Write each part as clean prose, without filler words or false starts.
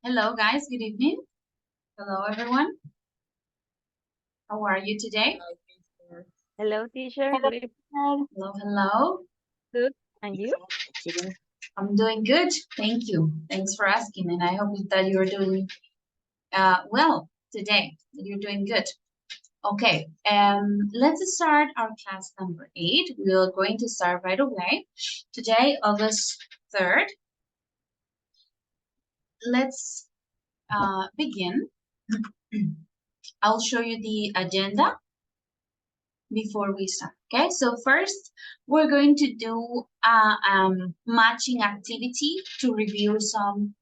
Hello, guys. Good evening. Hello, everyone. How are you today? Hello, teacher. Good evening. Hello, hello. Good. And you? I'm doing good. Thank you. Thanks for asking. And I hope that you're doing well today, that you're doing good. Okay, let's start our class number 8. We're going to start right away. Today, August 3rd. Let's begin. I'll show you the agenda before we start. Okay, so first we're going to do a matching activity to review some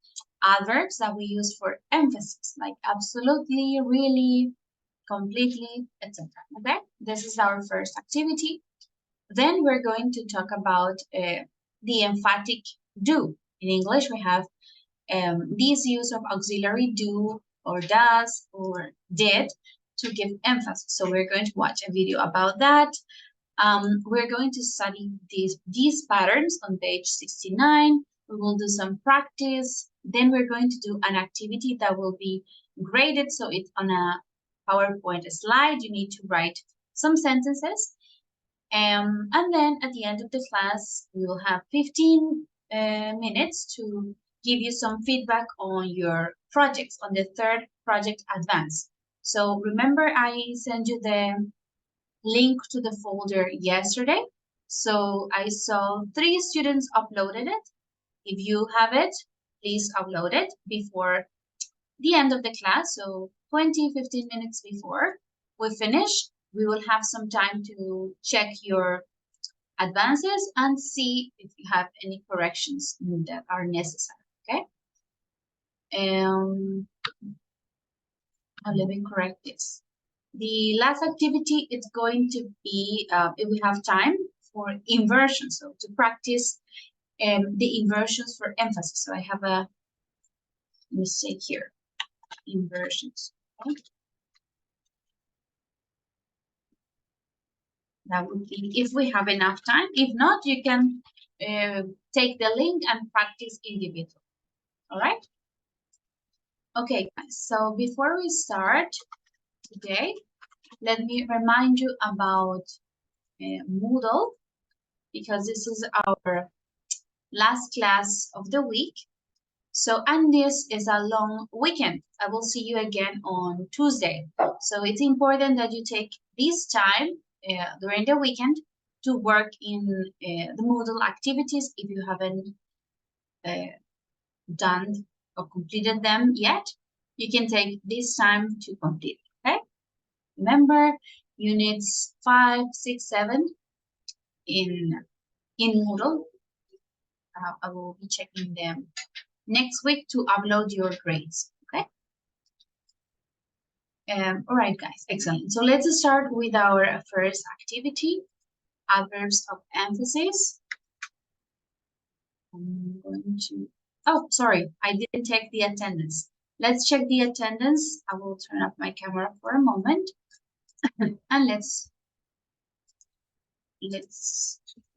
adverbs that we use for emphasis, like absolutely, really, completely, etc. Okay, this is our first activity. Then we're going to talk about the emphatic do. In English, we have this use of auxiliary do or does or did to give emphasis. So we're going to watch a video about that. We're going to study these patterns on page 69. We will do some practice. Then we're going to do an activity that will be graded. So it's on a PowerPoint slide. You need to write some sentences. And then at the end of the class, we will have 15 minutes to give you some feedback on your projects, on the third project advance. So remember, I sent you the link to the folder yesterday. So I saw 3 students uploaded it. If you have it, please upload it before the end of the class. So 15 minutes before we finish, we will have some time to check your advances and see if you have any corrections that are necessary, okay? Let me correct this. The last activity is going to be, if we have time, for inversion. So to practice the inversions for emphasis. So I have a mistake here, inversions. Okay? That would be if we have enough time. If not, you can take the link and practice individually. All right? Okay, guys. So before we start today, let me remind you about Moodle, because this is our last class of the week. So, and this is a long weekend. I will see you again on Tuesday. So it's important that you take this time during the weekend to work in the Moodle activities if you haven't done or completed them yet. You can take this time to complete, okay? Remember, units 5, 6, 7 in Moodle. I will be checking them next week to upload your grades, okay? All right, guys, excellent. So let's start with our first activity, adverbs of emphasis. I'm going to, oh, sorry, I didn't check the attendance. Let's check the attendance. I will turn up my camera for a moment and let's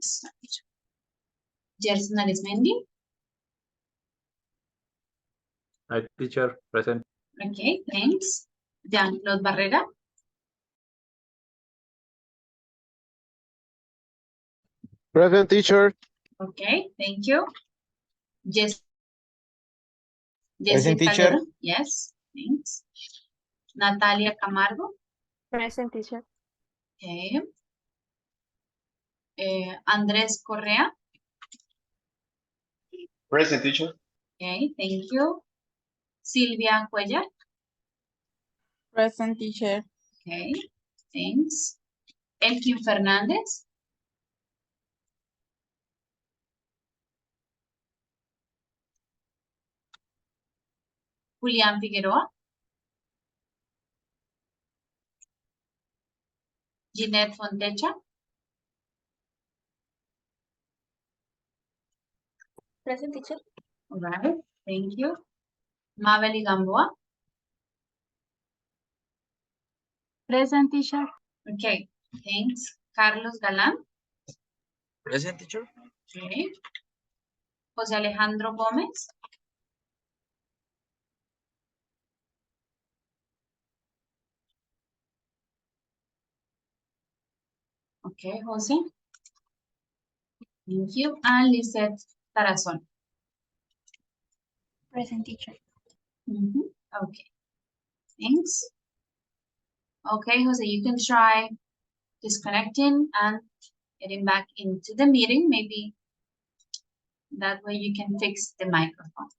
start. Gerson Arismendi. Hi, teacher, present. Okay, thanks. Jean-Claude Barrera. Present, teacher. Okay, thank you. Present, teacher. Calderon. Yes, thanks. Natalia Camargo. Present, teacher. Okay. Andrés Correa. Present, teacher. Okay, thank you. Silvia Cuellar. Present, teacher. Okay, thanks. Elkin Fernández. Julián Figueroa. Ginette Fontecha. Present, teacher. All right, thank you. Mabel Gamboa. Present, teacher. Okay, thanks. Carlos Galán. Present, teacher. Okay. José Alejandro Gómez. Okay, Jose. Thank you. And Lisette Tarazon. Present teacher. Okay, thanks. Okay, Jose, you can try disconnecting and getting back into the meeting. Maybe that way you can fix the microphone.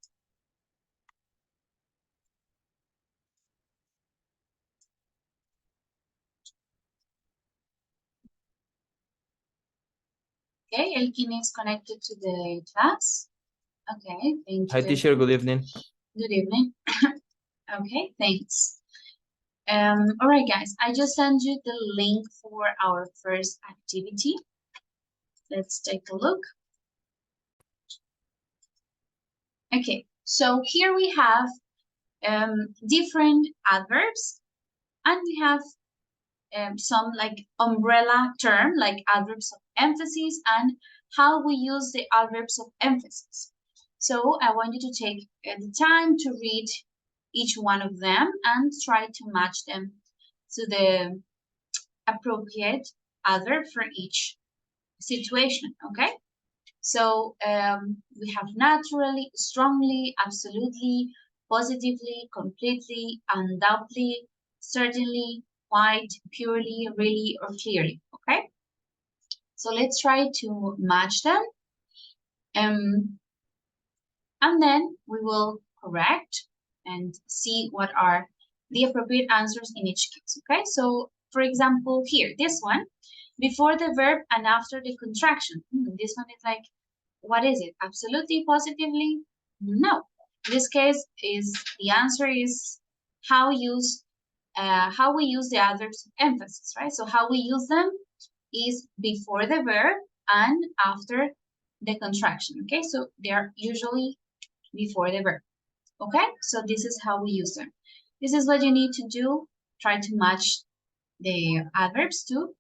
Okay, Elkin is connected to the class. Okay, thank Hi, you. teacher. Good evening. Good evening. Okay, thanks. All right, guys, I just sent you the link for our first activity. Let's take a look. Okay, so here we have different adverbs, and we have some like umbrella term like adverbs of emphasis and how we use the adverbs of emphasis. So I want you to take the time to read each one of them and try to match them to the appropriate adverb for each situation, okay? So we have naturally, strongly, absolutely, positively, completely, undoubtedly, certainly, quite, purely, really, or clearly, okay? So let's try to match them. And then we will correct and see what are the appropriate answers in each case, okay? So for example, here, this one, before the verb and after the contraction. This one is like, what is it? Absolutely, positively? No. In this case, the answer is how we use the adverbs of emphasis, right? So how we use them is before the verb and after the contraction, okay? So they are usually before the verb, okay? So this is how we use them. This is what you need to do. Try to match the adverbs to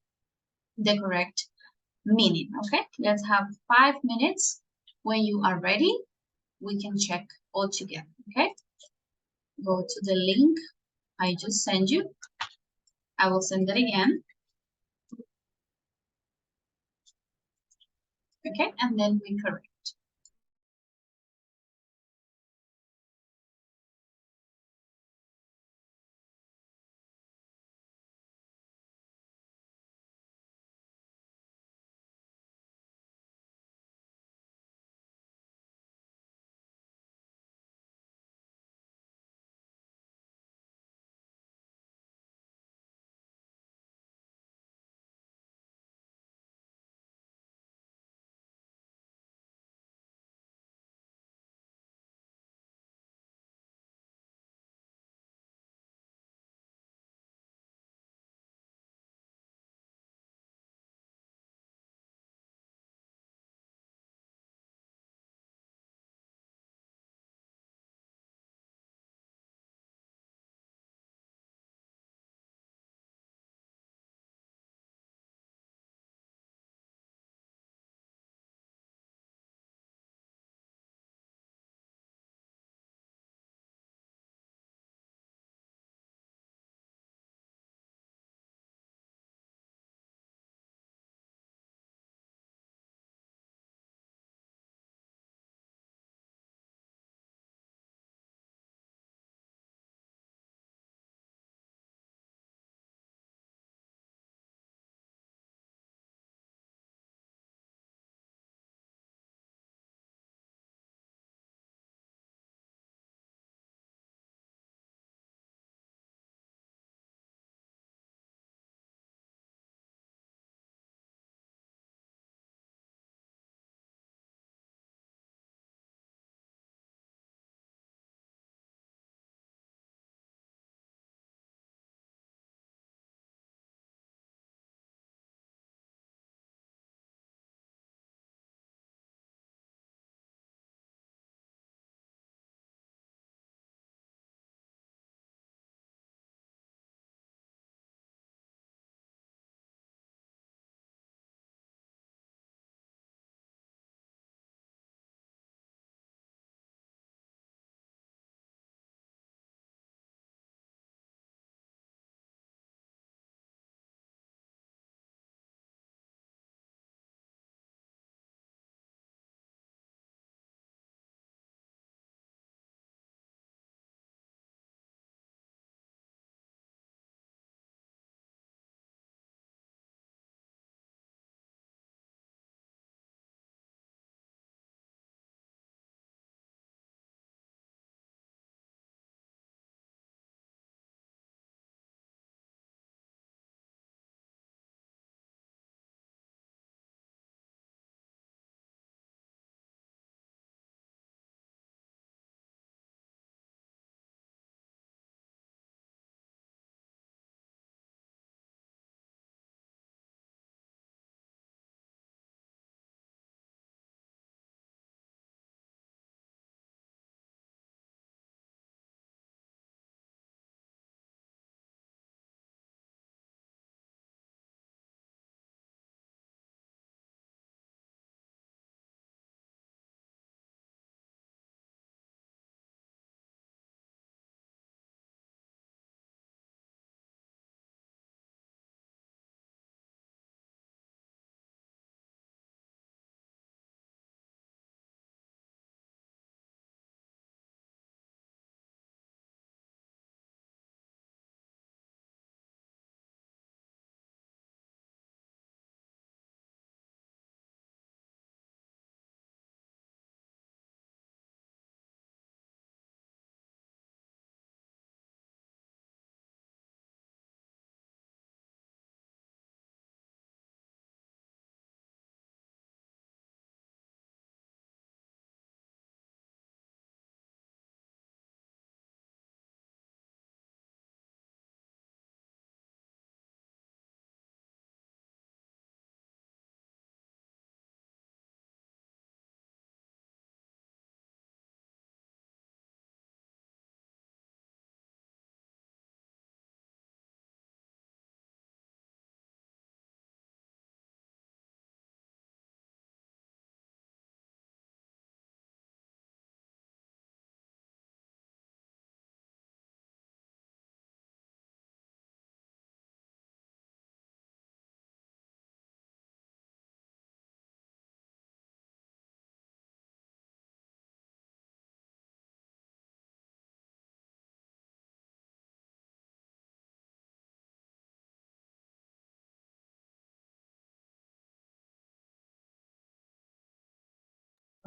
the correct meaning, okay? Let's have 5 minutes. When you are ready, we can check all together, okay? Go to the link I just sent you. I will send it again. Okay, and then we correct.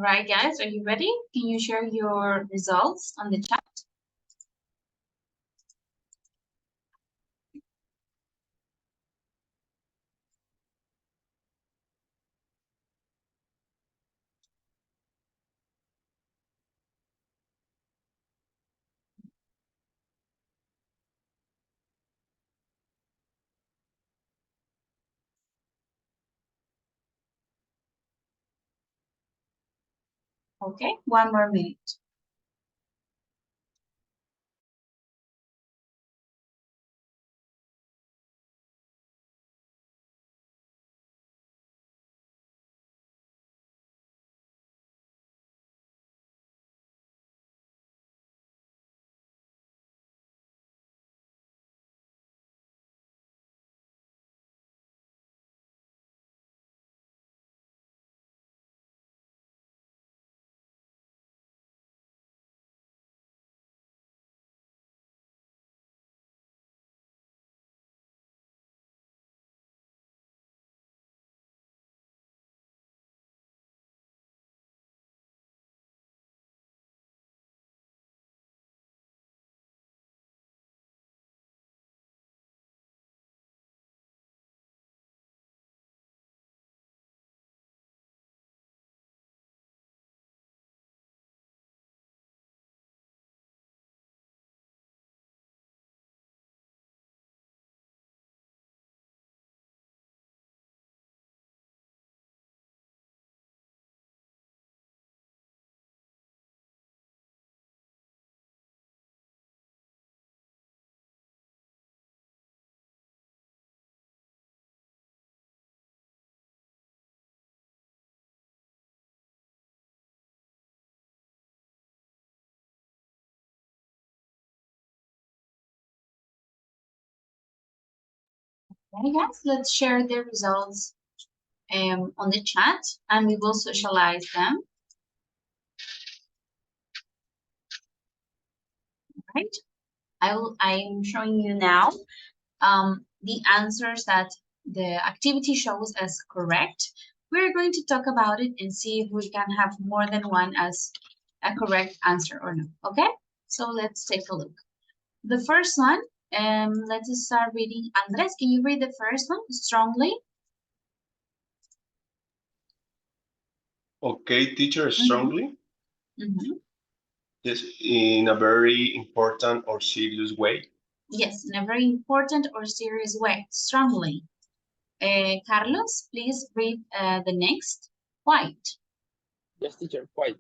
Right, guys, are you ready? Can you share your results on the chat? Okay, 1 more minute. Okay, guys, let's share the results on the chat and we will socialize them. Right? I'm showing you now the answers that the activity shows as correct. We're going to talk about it and see if we can have more than one as a correct answer or not. Okay? So let's take a look. The first one, let's start reading. Andres, can you read the first one strongly? Okay, teacher, strongly. Mm-hmm. Yes, in a very important or serious way. Yes, in a very important or serious way, strongly. Carlos, please read the next. White. Yes, teacher, quite.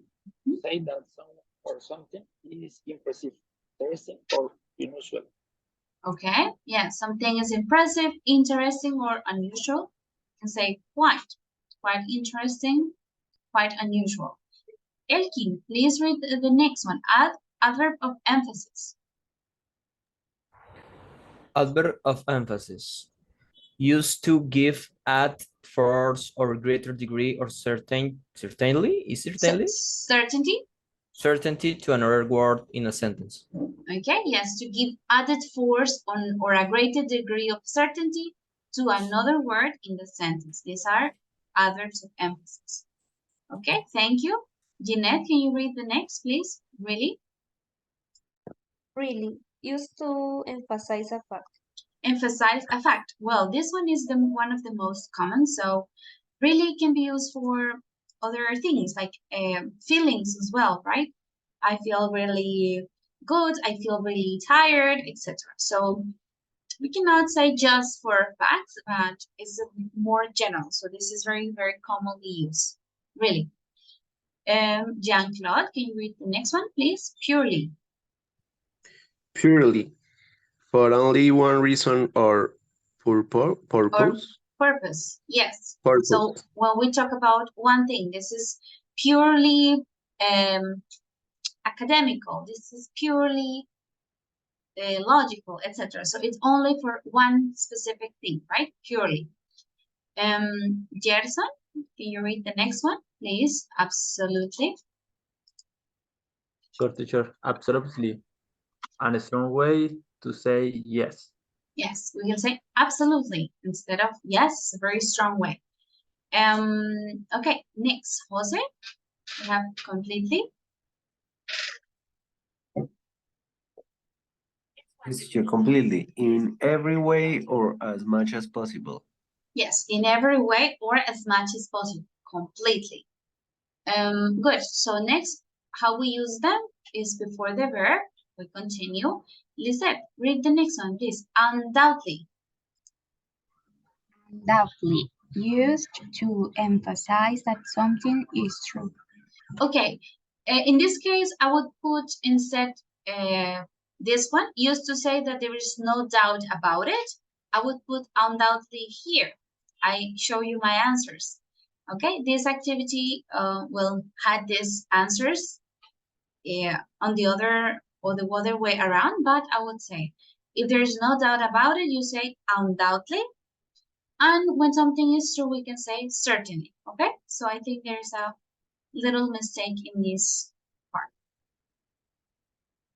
Say that someone or something is impressive, interesting, or unusual. Okay, yeah, something is impressive, interesting, or unusual. You can say quite interesting, quite unusual. Elkin, please read the next one. Add adverb of emphasis. Adverb of emphasis. Used to give at force or greater degree or certainty Certainty. to another word in a sentence. Okay, yes, to give added force on or a greater degree of certainty to another word in the sentence. These are adverbs of emphasis. Okay, thank you. Jeanette, can you read the next, please? Really? Really, used to emphasize a fact. Emphasize a fact. Well, this one is one of the most common, so really can be used for other things like feelings as well, right? I feel really good, I feel really tired, etc. So we cannot say just for facts, but it's more general. So this is very, very commonly used. Really. Jean-Claude, can you read the next one, please? Purely. Purely. For only one reason or purpose? Purpose, yes. Purpose. So when we talk about one thing, this is purely academical. This is purely logical, etc. So it's only for one specific thing, right? Purely. Gerson, can you read the next one, please? Absolutely. Sure, teacher. Absolutely. And a strong way to say yes. Yes, we can say absolutely instead of yes, a very strong way. Okay, next, Jose. We have completely. Yes, teacher, completely. In every way or as much as possible. Yes, in every way or as much as possible. Completely. Good. So next, how we use them is before the verb. We continue. Lisette, read the next one, please. Undoubtedly. Undoubtedly. Used to emphasize that something is true. Okay. In this case, I would put instead this one, used to say that there is no doubt about it. I would put undoubtedly here. I show you my answers. Okay, this activity will have these answers on the other or the other way around, but I would say if there is no doubt about it, you say undoubtedly. And when something is true, we can say certainly. Okay, so I think there's a little mistake in this part.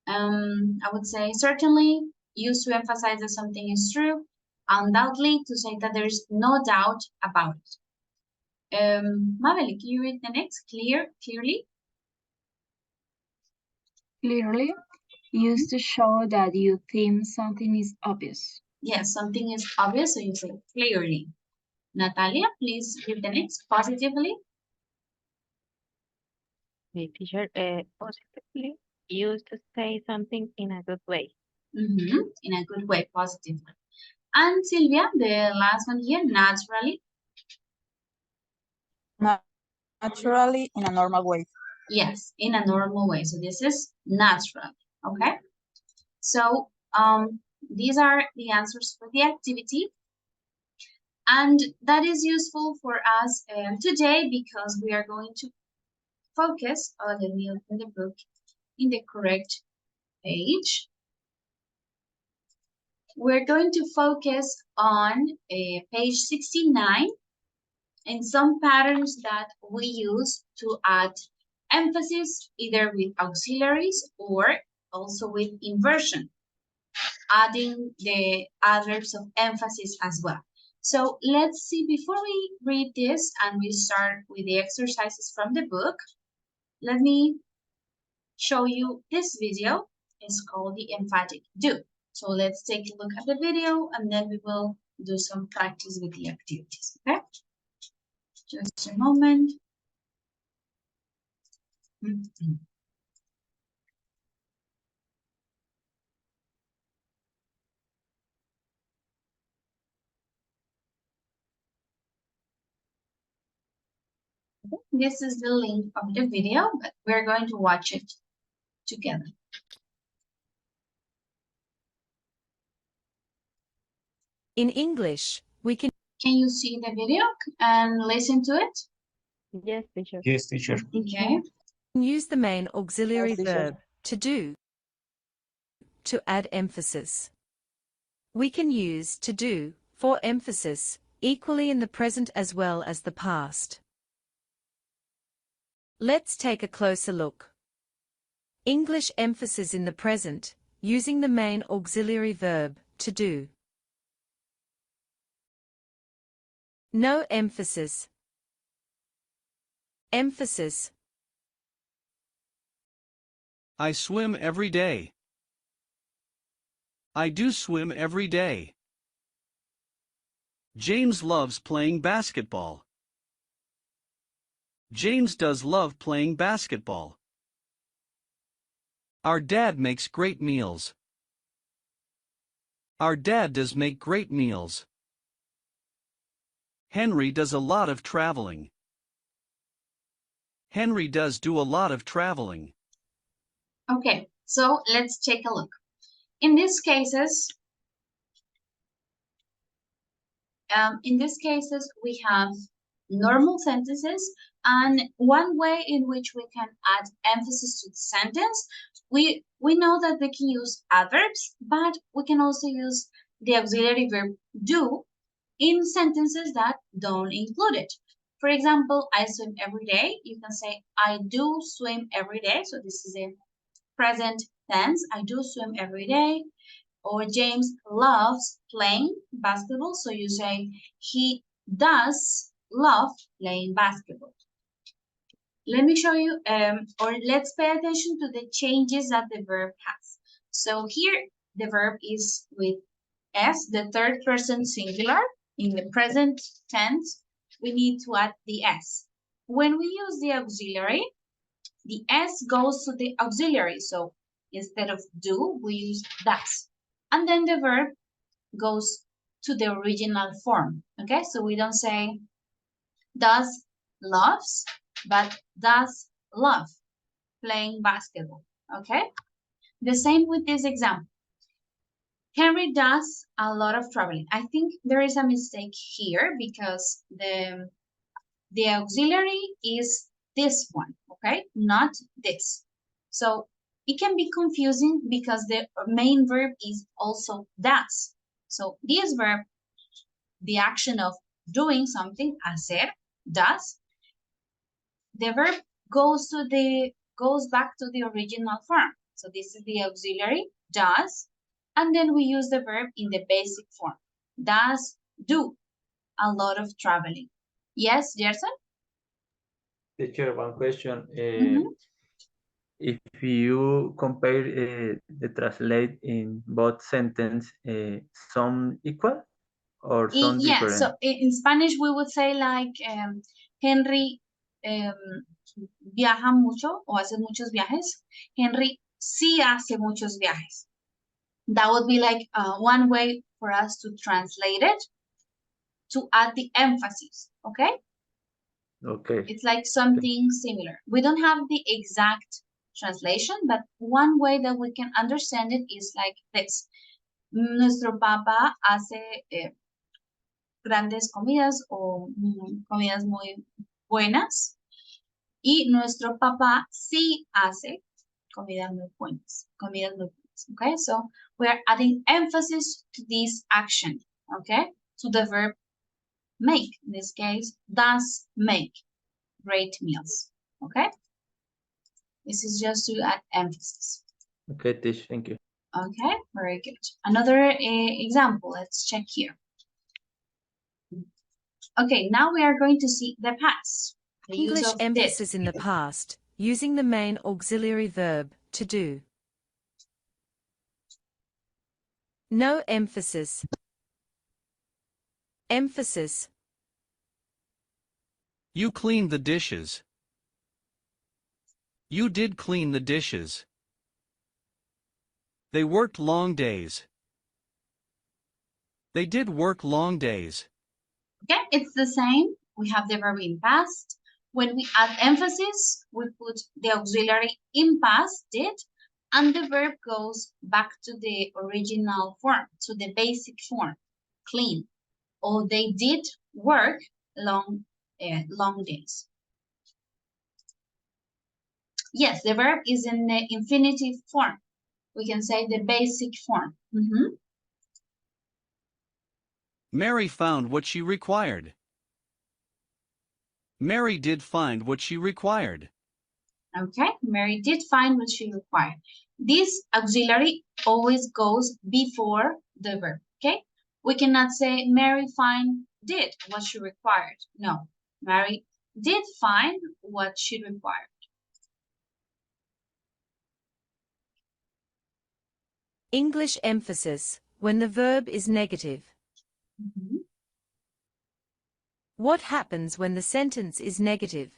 I would say certainly, used to emphasize that something is true. Undoubtedly, to say that there is no doubt about it. Mabel, can you read the next? Clearly? Clearly, used to show that you think something is obvious. Yes, something is obvious, so you say clearly. Natalia, please read the next. Positively? The teacher positively used to say something in a good way. In a good way, positively. And Sylvia, the last one here, naturally. Naturally, in a normal way. Yes, in a normal way. So this is natural, okay? So these are the answers for the activity. And that is useful for us today because we are going to focus, let me open the book in the correct page. We're going to focus on page 69 and some patterns that we use to add emphasis either with auxiliaries or also with inversion, adding the adverbs of emphasis as well. So let's see, before we read this and we start with the exercises from the book, let me show you this video. It's called the emphatic do. So let's take a look at the video and then we will do some practice with the activities, okay? Just a moment. This is the link of the video, but we're going to watch it together. In English, we can you see the video and listen to it? Yes, teacher. Yes, teacher. Okay. use the main auxiliary Yes, teacher. verb to do to add emphasis. We can use to do for emphasis equally in the present as well as the past. Let's take a closer look. English emphasis in the present, using the main auxiliary verb to do. No emphasis. Emphasis. I swim every day. I do swim every day. James loves playing basketball. James does love playing basketball. Our dad makes great meals. Our dad does make great meals. Henry does a lot of traveling. Henry does do a lot of traveling. Okay, so let's take a look. In these cases, we have normal sentences, and one way in which we can add emphasis to the sentence, we know that we can use adverbs, but we can also use the auxiliary verb do in sentences that don't include it. For example, I swim every day. You can say, I do swim every day. So this is a present tense. I do swim every day. Or James loves playing basketball. So you say, he does love playing basketball. let me show you, or let's pay attention to the changes that the verb has. So here, the verb is with S, the third person singular. In the present tense, we need to add the S. When we use the auxiliary, the S goes to the auxiliary. So instead of do, we use does. And then the verb goes to the original form. Okay, so we don't say does loves, but does love playing basketball. Okay, the same with this example. Henry does a lot of traveling. I think there is a mistake here because the auxiliary is this one, okay, not this. So it can be confusing because the main verb is also does. So this verb, the action of doing something, hacer, does, the verb goes back to the original form. So this is the auxiliary, does, and then we use the verb in the basic form. Does do a lot of traveling. Yes, Gerson? Teacher, one question. Mhm. If you compare the translate in both sentence, some equal or some Yeah, so different? in Spanish we would say like Henry viaja mucho o hace muchos viajes. Henry sí hace muchos viajes. That would be like one way for us to translate it, to add the emphasis, okay? Okay. It's like something similar. We don't have the exact translation, but one way that we can understand it is like this. Nuestro papá hace grandes comidas o comidas muy buenas y nuestro papá sí hace comidas muy buenas, comidas muy buenas. Okay, so we are adding emphasis to this action, okay, to the verb make. In this case, does make great meals. Okay, this is just to add emphasis. Okay, teach. Thank you. Okay, very good. Another example. Let's check here. Okay, now we are going to see the past. The use English of emphasis did. in the past, using the main auxiliary verb, to do. No emphasis. Emphasis. You cleaned the dishes. You did clean the dishes. They worked long days. They did work long days. Okay, it's the same. We have the verb in past. When we add emphasis, we put the auxiliary in past, did, and the verb goes back to the original form, to the basic form, clean. Or they did work long days. Yes, the verb is in the infinitive form. We can say the basic form. Mary found what she required. Mary did find what she required. Okay, Mary did find what she required. This auxiliary always goes before the verb, okay? We cannot say Mary did what she required. No, Mary did find what she required. English emphasis, when the verb is negative. What happens when the sentence is negative?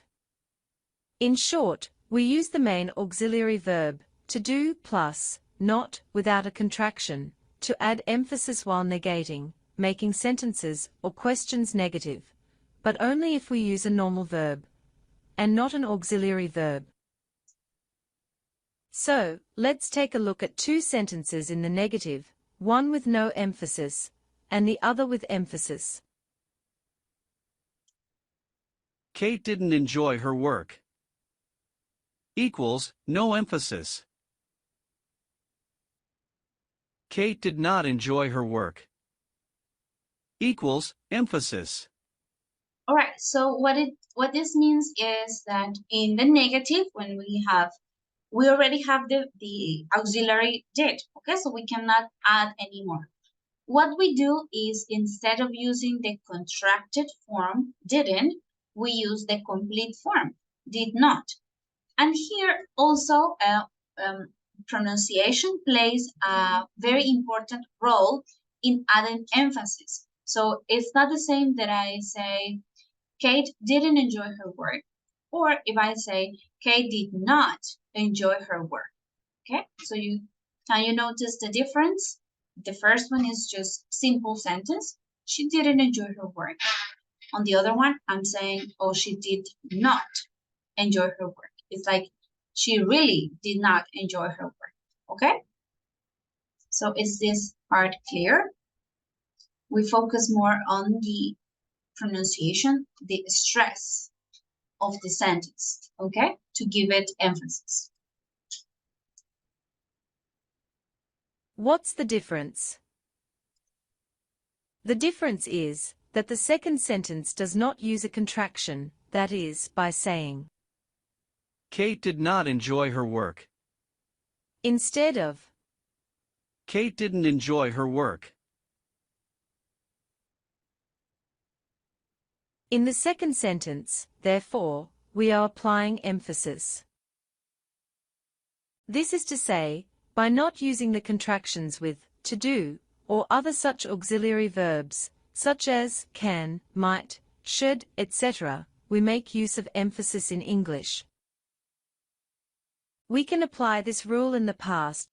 In short, we use the main auxiliary verb, to do plus, not, without a contraction, to add emphasis while negating, making sentences or questions negative, but only if we use a normal verb, and not an auxiliary verb. So, let's take a look at two sentences in the negative, one with no emphasis, and the other with emphasis. Kate didn't enjoy her work. Equals, no emphasis. Kate did not enjoy her work. Equals, emphasis. All right, so what this means is that in the negative, when we already have the auxiliary did, okay? So we cannot add anymore. What we do is instead of using the contracted form, didn't, we use the complete form. did not. And here also pronunciation plays a very important role in adding emphasis. So it's not the same that I say Kate didn't enjoy her work, or if I say Kate did not enjoy her work. Okay, so can you notice the difference? The first one is just simple sentence. She didn't enjoy her work. On the other one, I'm saying, oh, she did not enjoy her work. It's like she really did not enjoy her work. Okay? So is this part clear? We focus more on the pronunciation, the stress of the sentence, okay? To give it emphasis. What's the difference? The difference is that the second sentence does not use a contraction, that is, by saying Kate did not enjoy her work. instead of Kate didn't enjoy her work. in the second sentence, therefore, we are applying emphasis. This is to say, by not using the contractions with to do or other such auxiliary verbs, such as can, might, should, etc., we make use of emphasis in English. We can apply this rule in the past.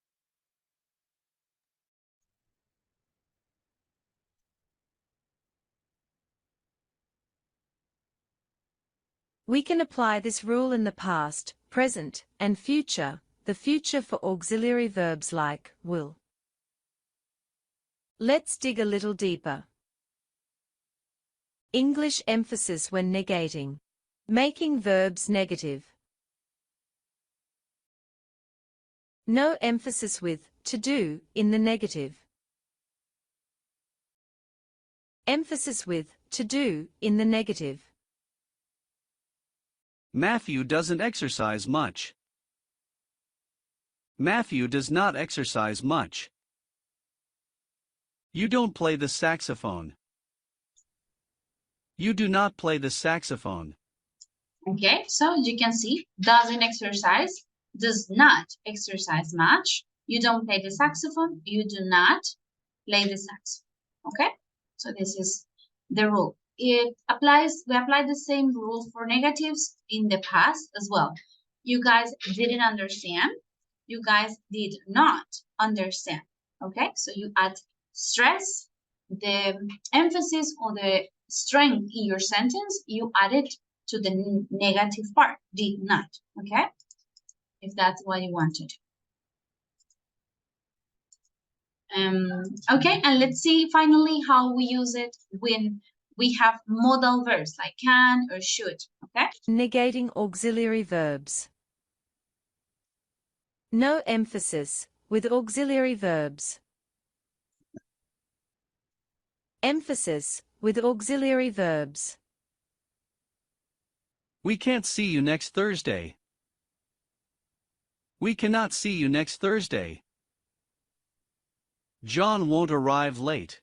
We can apply this rule in the past, present, and future, the future for auxiliary verbs like will. Let's dig a little deeper. English emphasis when negating. Making verbs negative. No emphasis with to do in the negative. Emphasis with to do in the negative. Matthew doesn't exercise much. Matthew does not exercise much. You don't play the saxophone. You do not play the saxophone. Okay, so you can see, doesn't exercise, does not exercise much. You don't play the saxophone, you do not play the saxophone. Okay, so this is the rule. We apply the same rule for negatives in the past as well. You guys didn't understand. You guys did not understand. Okay, so you add stress, the emphasis or the strength in your sentence, you add it to the negative part, did not. Okay, if that's what you want to do. Okay, and let's see finally how we use it when we have modal verbs like can or should, okay? Negating auxiliary verbs. No emphasis with auxiliary verbs. Emphasis with auxiliary verbs. We can't see you next Thursday. We cannot see you next Thursday. John won't arrive late.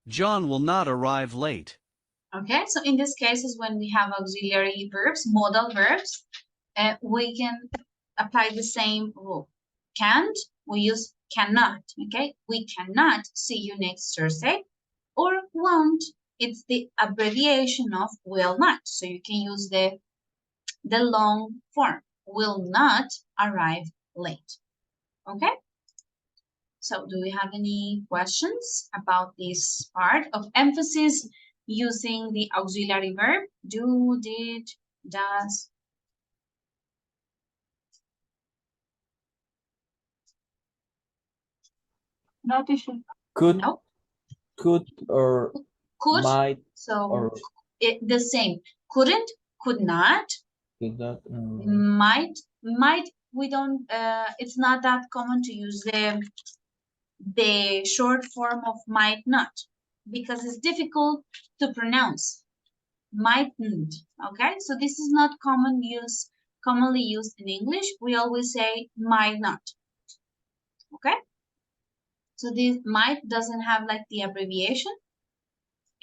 John will not arrive late. Okay, so in this case is when we have auxiliary verbs, modal verbs, we can apply the same rule. Can't, we use cannot, okay? We cannot see you next Thursday. Or won't, it's the abbreviation of will not. So you can use the long form, will not arrive late, okay? So do we have any questions about this part of emphasis using the auxiliary verb? Do, did, does. No, teacher. Could, No? could or Could, might so or the same. Couldn't, could not, could not. might, we don't, it's not that common to use the short form of might not because it's difficult to pronounce. Mightn't, okay? So this is not commonly used in English. We always say might not, okay? So this might doesn't have like the abbreviation.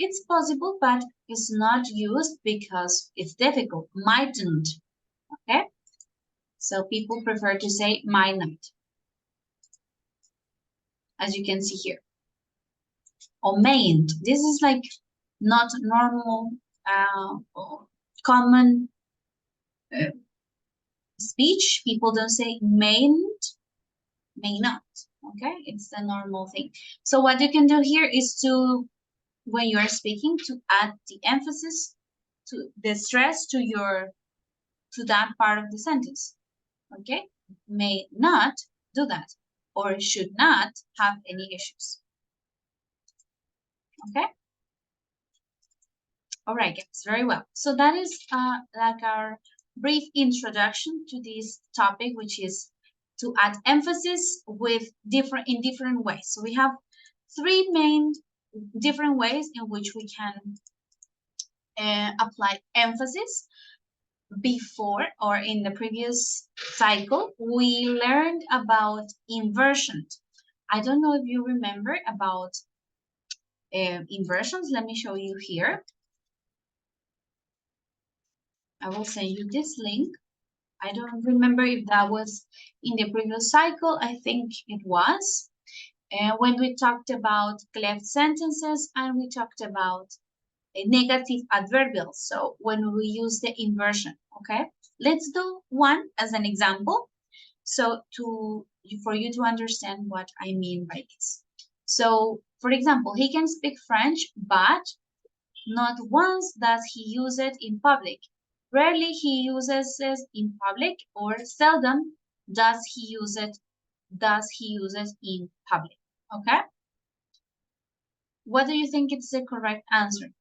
It's possible, but it's not used because it's difficult. Mightn't, okay? So people prefer to say might not, as you can see here. Or mayn't. This is like not normal or common speech. People don't say mayn't, may not, okay? It's the normal thing. So what you can do here is to, when you are speaking, to add the emphasis, to the stress to that part of the sentence, okay? May not do that, or should not have any issues, okay? All right, guys, very well. So that is like our brief introduction to this topic, which is to add emphasis with in different ways. So we have three main different ways in which we can apply emphasis. Before, or in the previous cycle, we learned about inversions. I don't know if you remember about inversions. Let me show you here. I will send you this link. I don't remember if that was in the previous cycle. I think it was. When we talked about cleft sentences and we talked about negative adverbials. So when we use the inversion, okay? Let's do one as an example. So for you to understand what I mean by this. So for example, he can speak French, but not once does he use it in public. Rarely he uses it in public, or seldom does he use it in public. Okay? What do you think is the correct answer?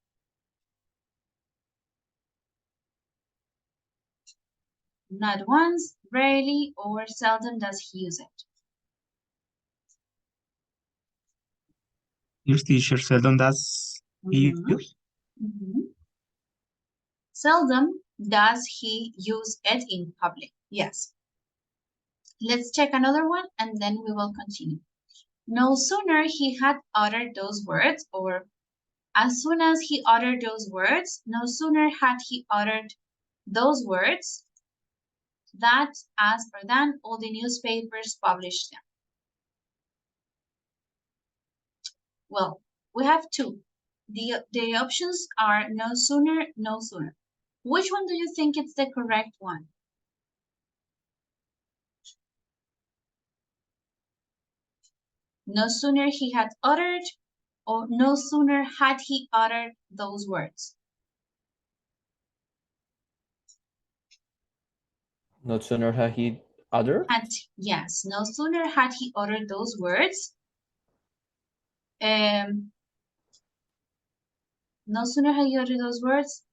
Not once, rarely, or seldom does he use it. Yes, teacher, seldom does he use? Seldom does he use it in public. Yes. Let's check another one and then we will continue. No sooner he had uttered those words, or as soon as he uttered those words, no sooner had he uttered those words, that, as, or than, all the newspapers published them. Well, we have two. The options are no sooner, no sooner. Which one do you think is the correct one? No sooner he had uttered, or no sooner had he uttered those words? No sooner had he uttered? Yes, no sooner had he uttered those words. No sooner had he uttered those words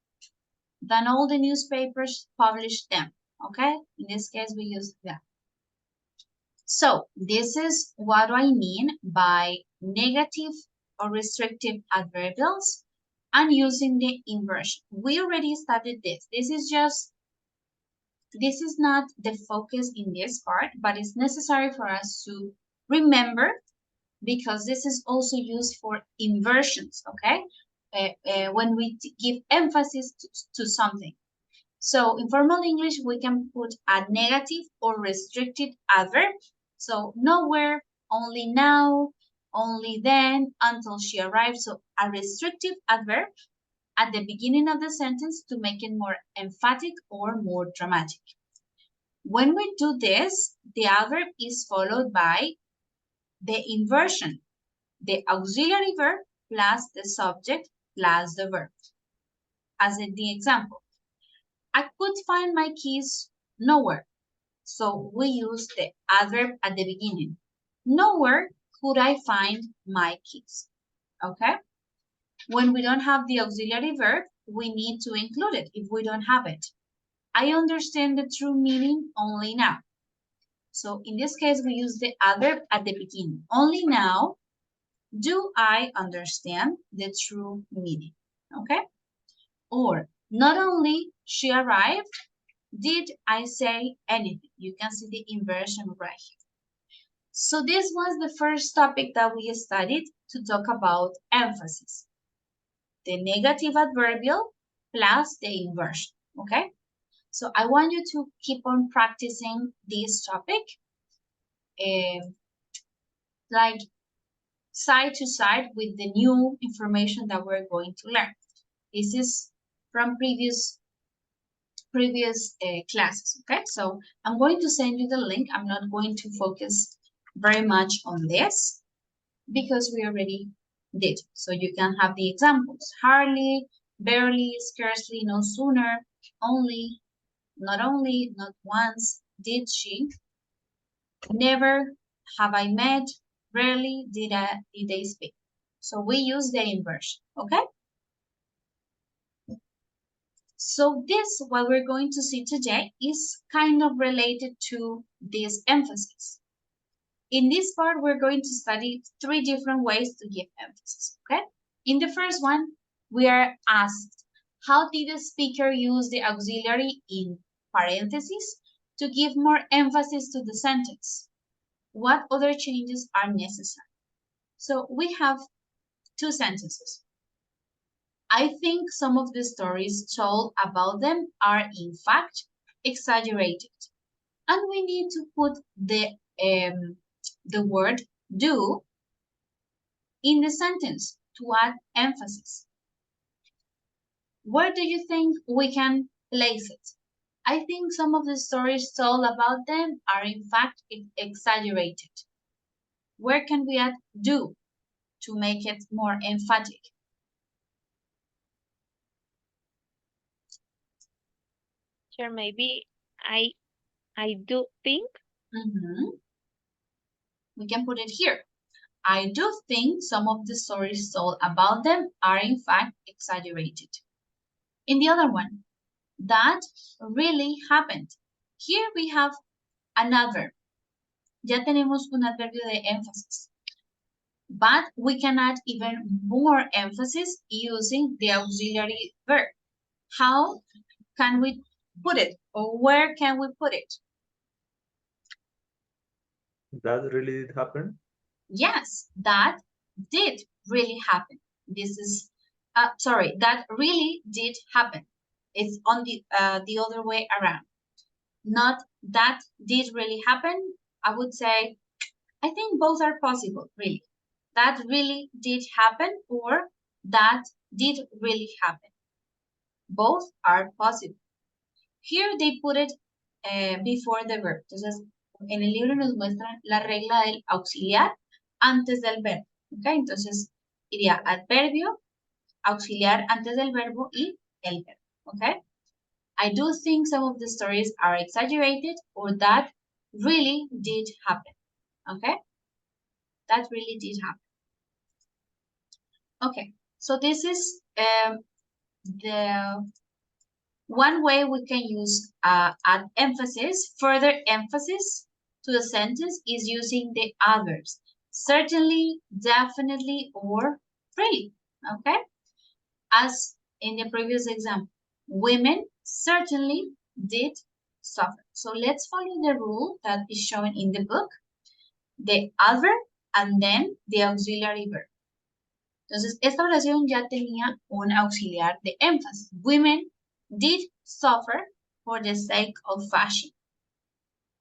than all the newspapers published them. Okay, in this case we use that. So this is what I mean by negative or restrictive adverbials and using the inversion. We already studied this. This is not the focus in this part, but it's necessary for us to remember because this is also used for inversions, okay? When we give emphasis to something. So in formal English, we can put a negative or restricted adverb. So nowhere, only now, only then, until she arrived. So a restrictive adverb at the beginning of the sentence to make it more emphatic or more dramatic. When we do this, the adverb is followed by the inversion, the auxiliary verb plus the subject plus the verb. As in the example, I could find my keys nowhere. So we use the adverb at the beginning. Nowhere could I find my keys. Okay? When we don't have the auxiliary verb, we need to include it if we don't have it. I understand the true meaning only now. So in this case, we use the adverb at the beginning. Only now do I understand the true meaning. Okay? Or not only she arrived, did I say anything? You can see the inversion right here. So this was the first topic that we studied to talk about emphasis. the negative adverbial plus the inversion, okay? So I want you to keep on practicing this topic, like side to side with the new information that we're going to learn. This is from previous classes, okay? So I'm going to send you the link. I'm not going to focus very much on this because we already did. So you can have the examples. Hardly, barely, scarcely, no sooner, only, not only, not once, did she, never, have I met, rarely did they speak. So we use the inversion, okay? So this, what we're going to see today, is kind of related to this emphasis. In this part, we're going to study 3 different ways to give emphasis, okay? In the first one, we are asked, how did the speaker use the auxiliary in parentheses to give more emphasis to the sentence? What other changes are necessary? So we have 2 sentences. I think some of the stories told about them are in fact exaggerated. And we need to put the word do in the sentence to add emphasis. Where do you think we can place it? I think some of the stories told about them are in fact exaggerated. Where can we add do to make it more emphatic? Sure, maybe I do think. We can put it here. I do think some of the stories told about them are in fact exaggerated. In the other one, that really happened. Here we have an adverb. Ya tenemos un adverbio de énfasis. But we can add even more emphasis using the auxiliary verb. How can we put it? Or where can we put it? That really did happen? Yes, that did really happen. This is, sorry, that really did happen. It's on the other way around. Not that did really happen. I would say, I think both are possible, really. That really did happen or that did really happen. Both are possible. Here they put it before the verb. Entonces, en el libro nos muestran la regla del auxiliar antes del verbo. ¿Ok? Entonces, iría adverbio, auxiliar antes del verbo y el verbo. ¿Ok? I do think some of the stories are exaggerated or that really did happen. Okay? That really did happen. Okay, so this is the one way we can use add emphasis, further emphasis to the sentence is using the adverbs. Certainly, definitely, or really. Okay? As in the previous example, women certainly did suffer. So let's follow the rule that is shown in the book. The adverb and then the auxiliary verb. Entonces, esta oración ya tenía un auxiliar de énfasis. Women did suffer for the sake of fashion.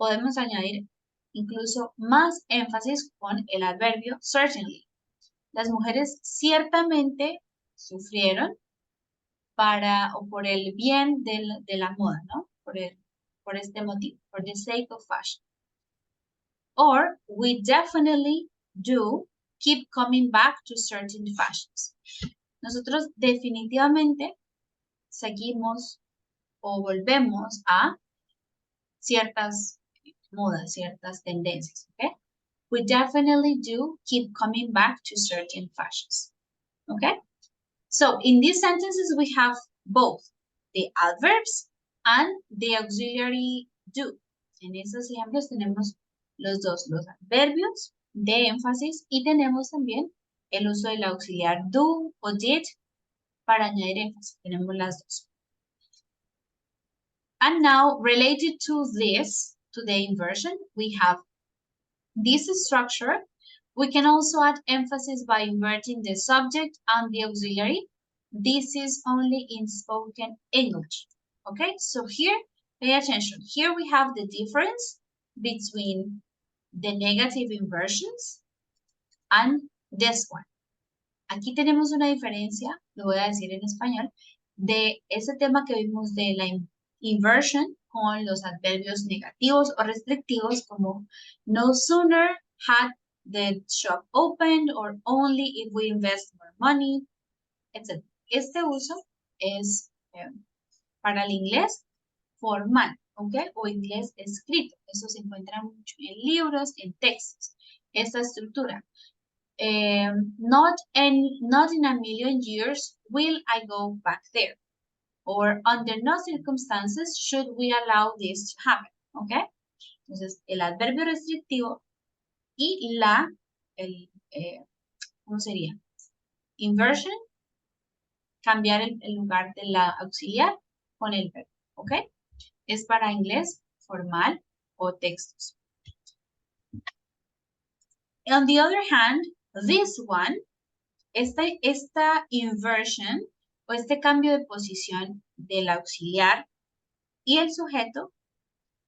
Podemos añadir incluso más énfasis con el adverbio certainly. Las mujeres ciertamente sufrieron o por el bien de la moda, ¿no? Por este motivo, for the sake of fashion. Or, we definitely do keep coming back to certain fashions. Nosotros definitivamente seguimos o volvemos a ciertas modas, ciertas tendencias, okay? We definitely do keep coming back to certain fashions, okay? So, in these sentences, we have both the adverbs and the auxiliary do. En esos ejemplos tenemos los dos, los adverbios de énfasis y tenemos también el uso del auxiliar do o did para añadir énfasis. Tenemos las dos. And now, related to this, to the inversion, we have this structure. We can also add emphasis by inverting the subject and the auxiliary. This is only in spoken English. Okay, so here, pay attention. Here we have the difference between the negative inversions and this one. Aquí tenemos una diferencia, lo voy a decir en español, de ese tema que vimos de la inversion con los adverbios negativos o restrictivos como no sooner had the shop opened or only if we invest more money, etc. Este uso es para el inglés formal, ¿ok? O inglés escrito. Eso se encuentra mucho en libros, en textos. Esta estructura. Not in a million years will I go back there. Or under no circumstances should we allow this to happen. ¿Ok? Entonces, el adverbio restrictivo y ¿cómo sería? Inversion, cambiar el lugar de la auxiliar con el verbo. ¿Ok? Es para inglés formal o textos. On the other hand, this one, esta inversion o este cambio de posición del auxiliar y el sujeto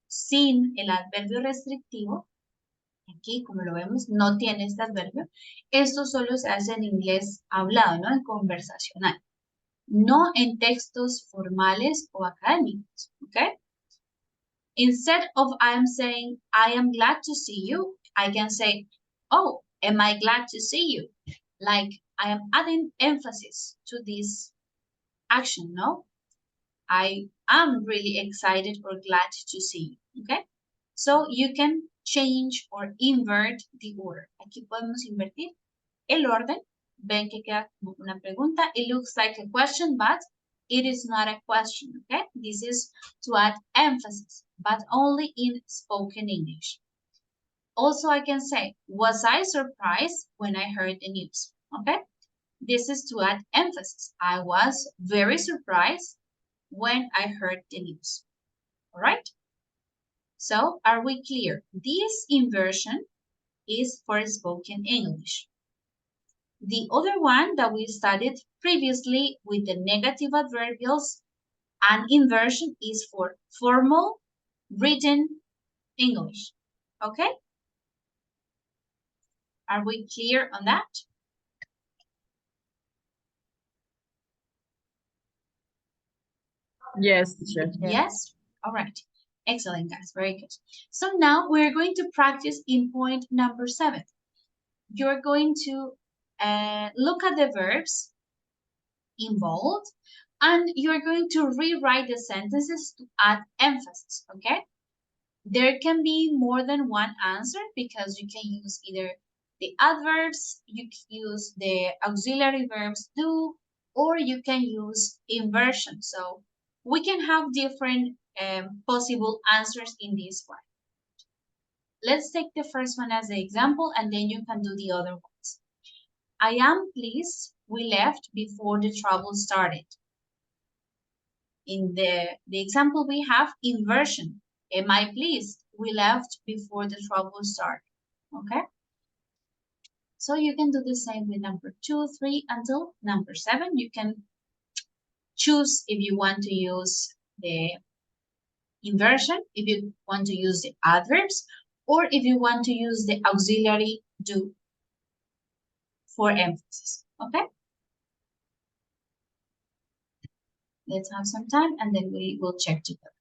sin el adverbio restrictivo, aquí como lo vemos no tiene este adverbio, esto solo se hace en inglés hablado, ¿no? En conversacional, no en textos formales o académicos, ¿ok? Instead of I am saying, I am glad to see you, I can say, oh, am I glad to see you? Like I am adding emphasis to this action, no? I am really excited or glad to see you, okay? So you can change or invert the order. Aquí podemos invertir el orden. Ven que queda como una pregunta. It looks like a question, but it is not a question, okay? This is to add emphasis, but only in spoken English. Also, I can say, was I surprised when I heard the news, okay? This is to add emphasis. I was very surprised when I heard the news, all right? So, are we clear? This inversion is for spoken English. The other one that we studied previously with the negative adverbials and inversion is for formal written English. Okay? Are we clear on that? Yes, teacher. Yes? All right. Excellent, guys. Very good. So now we're going to practice in point number 7. You're going to look at the verbs involved and you're going to rewrite the sentences to add emphasis, okay? There can be more than one answer because you can use either the adverbs, you can use the auxiliary verbs do, or you can use inversion. So we can have different possible answers in this one. Let's take the first one as the example and then you can do the other ones. I am pleased we left before the trouble started. In the example we have inversion. Am I pleased we left before the trouble started? Okay? So you can do the same with number 2, 3 until number 7. You can choose if you want to use the inversion, if you want to use the adverbs, or if you want to use the auxiliary do for emphasis. Okay? Let's have some time and then we will check together.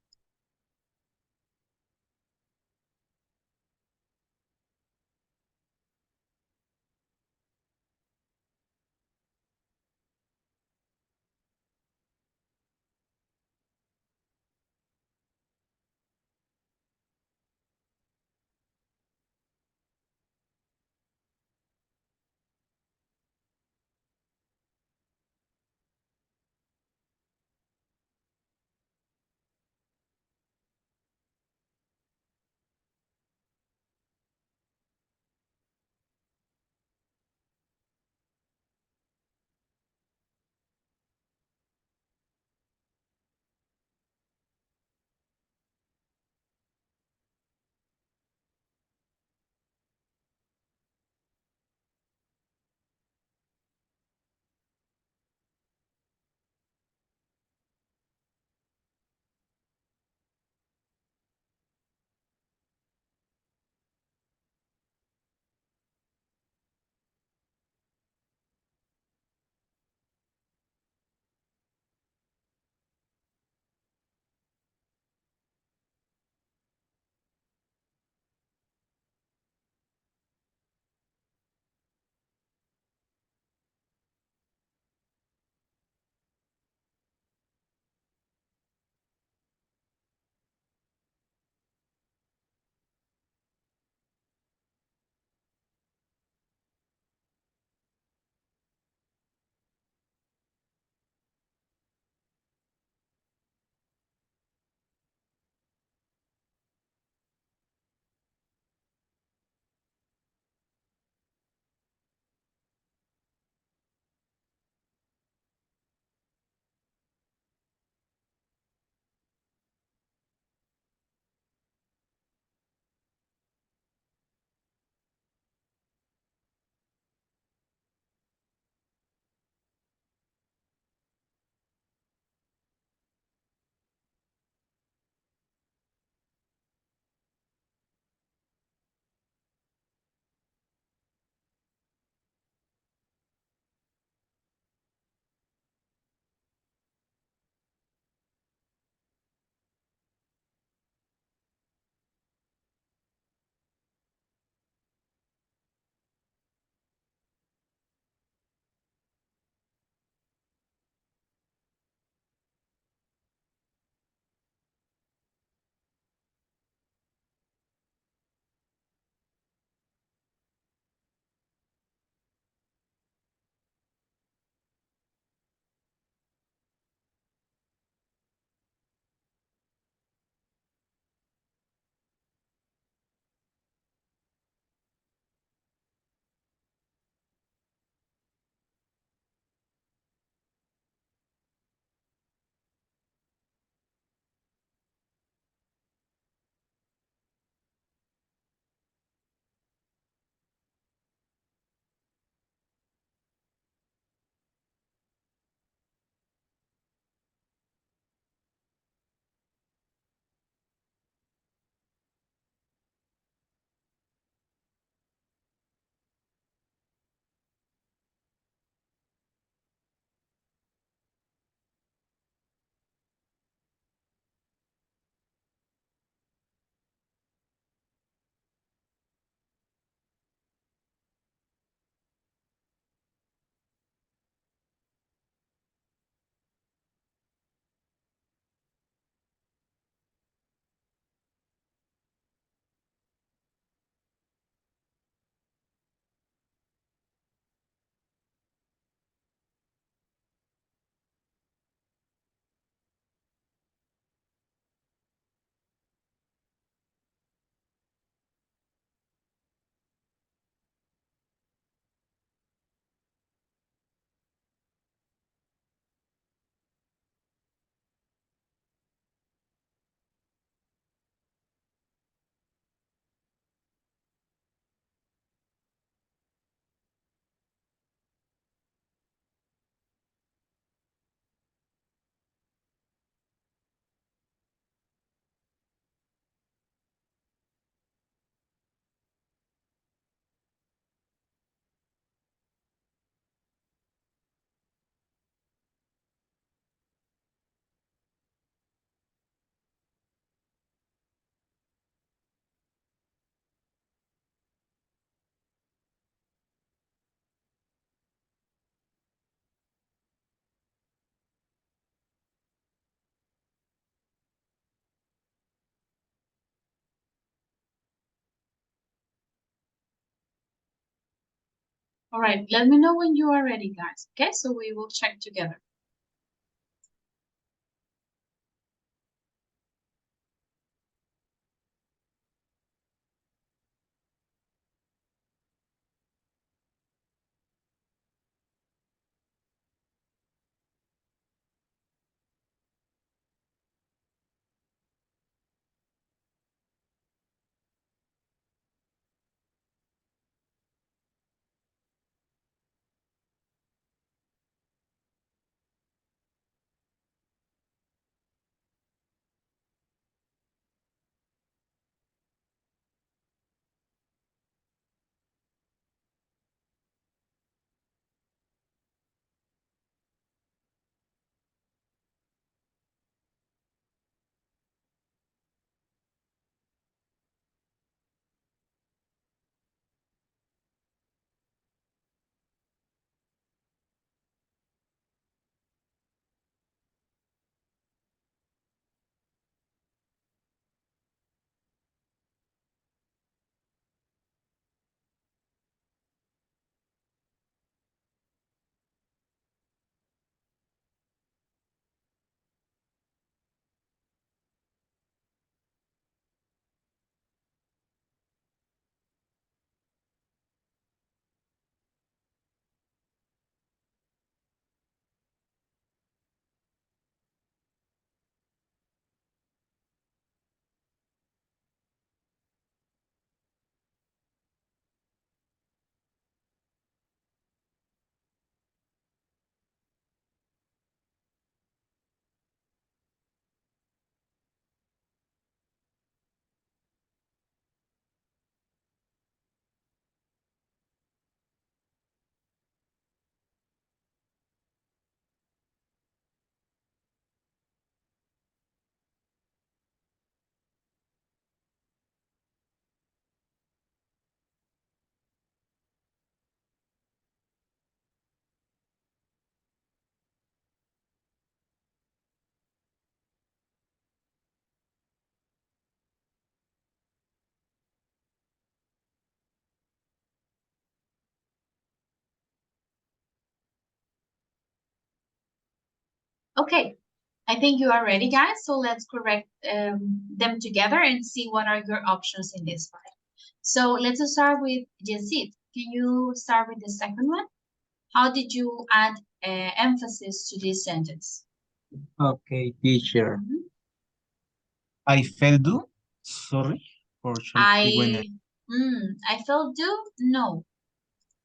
All right, let me know when you are ready, guys. Okay, so we will check together. Okay, I think you are ready, guys. So let's correct them together and see what are your options in this part. So let's start with Yesid. Can you start with the second one? How did you add emphasis to this sentence? Okay, teacher. Mhm. I felt do sorry for Charlie when I felt do? No.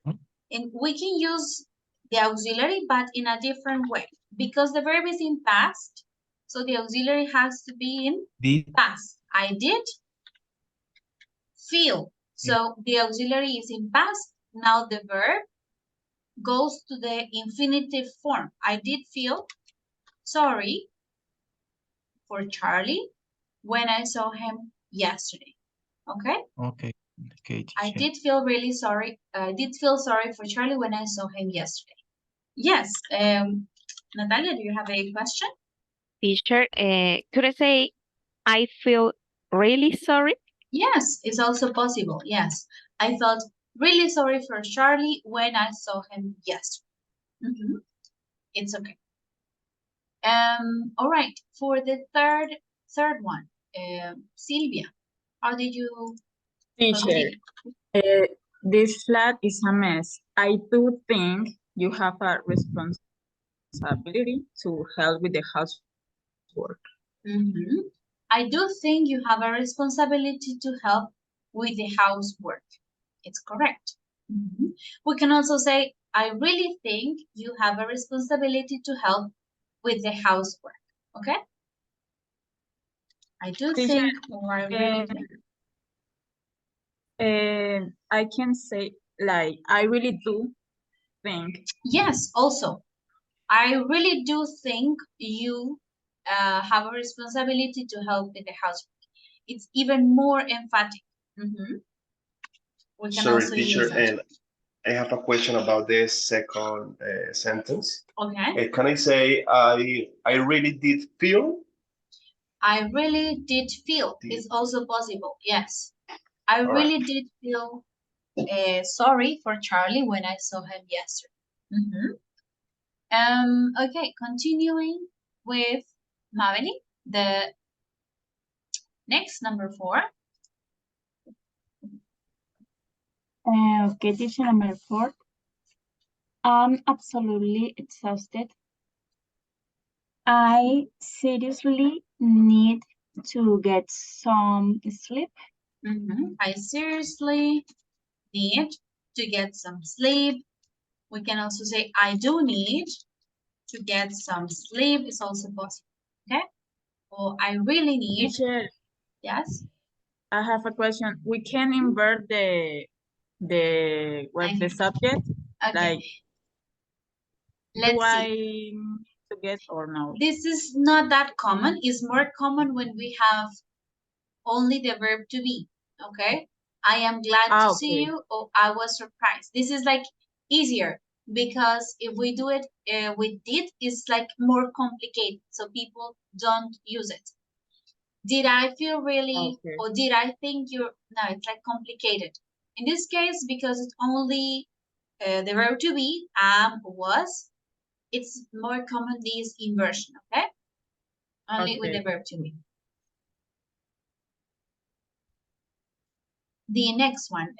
Hmm? And we can use the auxiliary, but in a different way. Because the verb is in past, so the auxiliary has to be in did past. I did feel. So the auxiliary is in past. Now the verb goes to the infinitive form. I did feel sorry for Charlie when I saw him yesterday. Okay? okay, okay, I teacher. did feel really sorry. I did feel sorry for Charlie when I saw him yesterday. Yes. Natalia, do you have a question? Teacher, could I say I feel really sorry? Yes, it's also possible. Yes. I felt really sorry for Charlie when I saw him yesterday. Mhm. It's okay. All right. For the third one, Sylvia, how did you Teacher, continue? this flat is a mess. I do think you have a responsibility to help with the housework. Mhm. I do think you have a responsibility to help with the housework. It's correct. Mhm. We can also say, I really think you have a responsibility to help with the housework. Okay? I do Teacher, think, or I really think. I can say, like, I really do think. Yes, also, I really do think you have a responsibility to help with the housework. It's even more emphatic. Mhm. We can Sorry, also use teacher, that. and I have a question about this second sentence. Okay. Can I say I really did feel? I really did feel is also possible. Yes. I All right. really did feel sorry for Charlie when I saw him yesterday. Okay, continuing with Maveli, the next number 4. Okay, teacher, number 4. I'm absolutely exhausted. I seriously need to get some sleep. I seriously need to get some sleep. We can also say I do need to get some sleep. It's also possible. Okay. Or I really need. Teacher, Yes. I have a question. We can invert the subject. Okay. Like, Let's do see. I need to get or no? This is not that common. It's more common when we have only the verb to be. Okay. I am glad to see you, or I was surprised. This is like easier because if we do it with did, it's like more complicated. So people don't use it. Did I feel really, or did I think you're, no, it's like complicated. In this case, because it's only the verb to be, was, it's more common this inversion, okay? Only with the verb to be. The next one,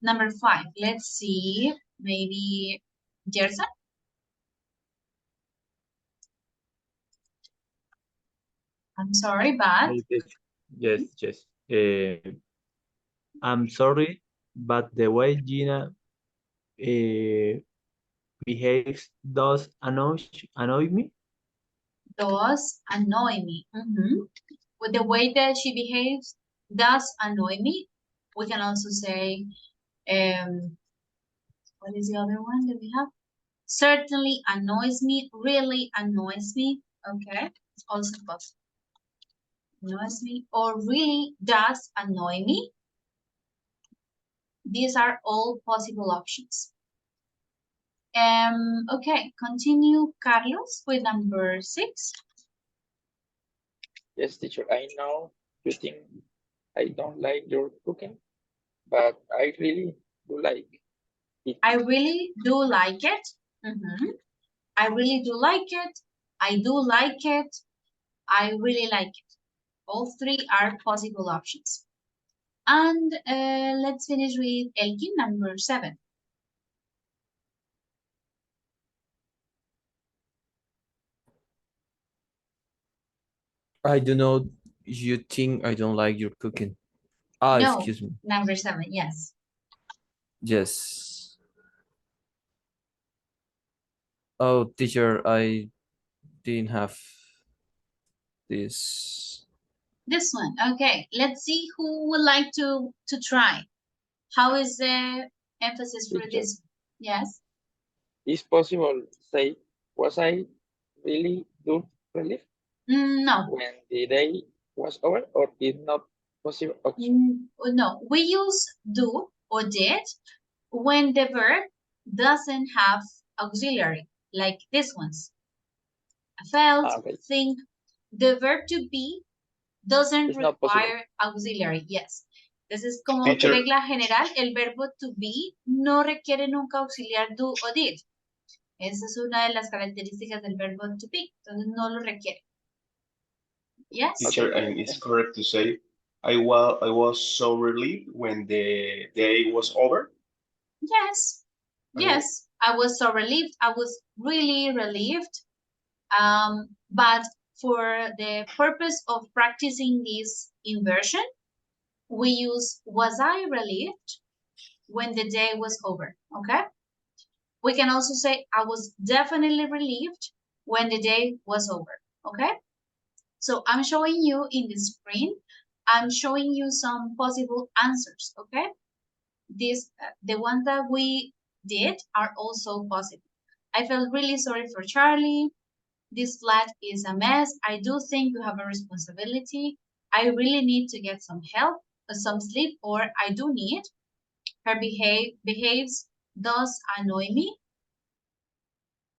number 5. Let's see, maybe Gerson? I'm sorry, but Yes, yes. I'm sorry, but the way Gina behaves does annoy me. does annoy me. With the way that she behaves does annoy me. We can also say, what is the other one that we have? Certainly annoys me, really annoys me. Okay, it's also possible. Annoys me or really does annoy me. These are all possible options. Okay, continue, Carlos, with number 6. Yes, teacher, I know you think I don't like your cooking, but I really do like it. I really do like it. I really do like it. I do like it. I really like it. All 3 are possible options. And let's finish with Elkin, number 7. I do know you think I don't like your cooking. No, Excuse me. number 7, yes. Yes. Oh, teacher, I didn't have this. This one, okay. Let's see who would like to try. How is the emphasis for Teacher, this? Yes. is possible say, was I really do relief No. when the day was over, or is not possible? Okay. No, we use do or did when the verb doesn't have auxiliary, like this one's. Felt, think. The verb to be doesn't require auxiliary. Yes. Entonces, como Teacher. regla general, el verbo to be no requiere nunca auxiliar do o did. Esa es una de las características del verbo to be. Entonces, no lo requiere. Yes. Teacher, and it's correct to say, I was so relieved when the day was over. Yes. Yes. I was so relieved. I was really relieved. But for the purpose of practicing this inversion, we use was I relieved when the day was over, okay? We can also say I was definitely relieved when the day was over, okay? So I'm showing you in the screen, I'm showing you some possible answers, okay? The ones that we did are also possible. I felt really sorry for Charlie. This flat is a mess. I do think you have a responsibility. I really need to get some help, some sleep, or I do need. Her behaves does annoy me.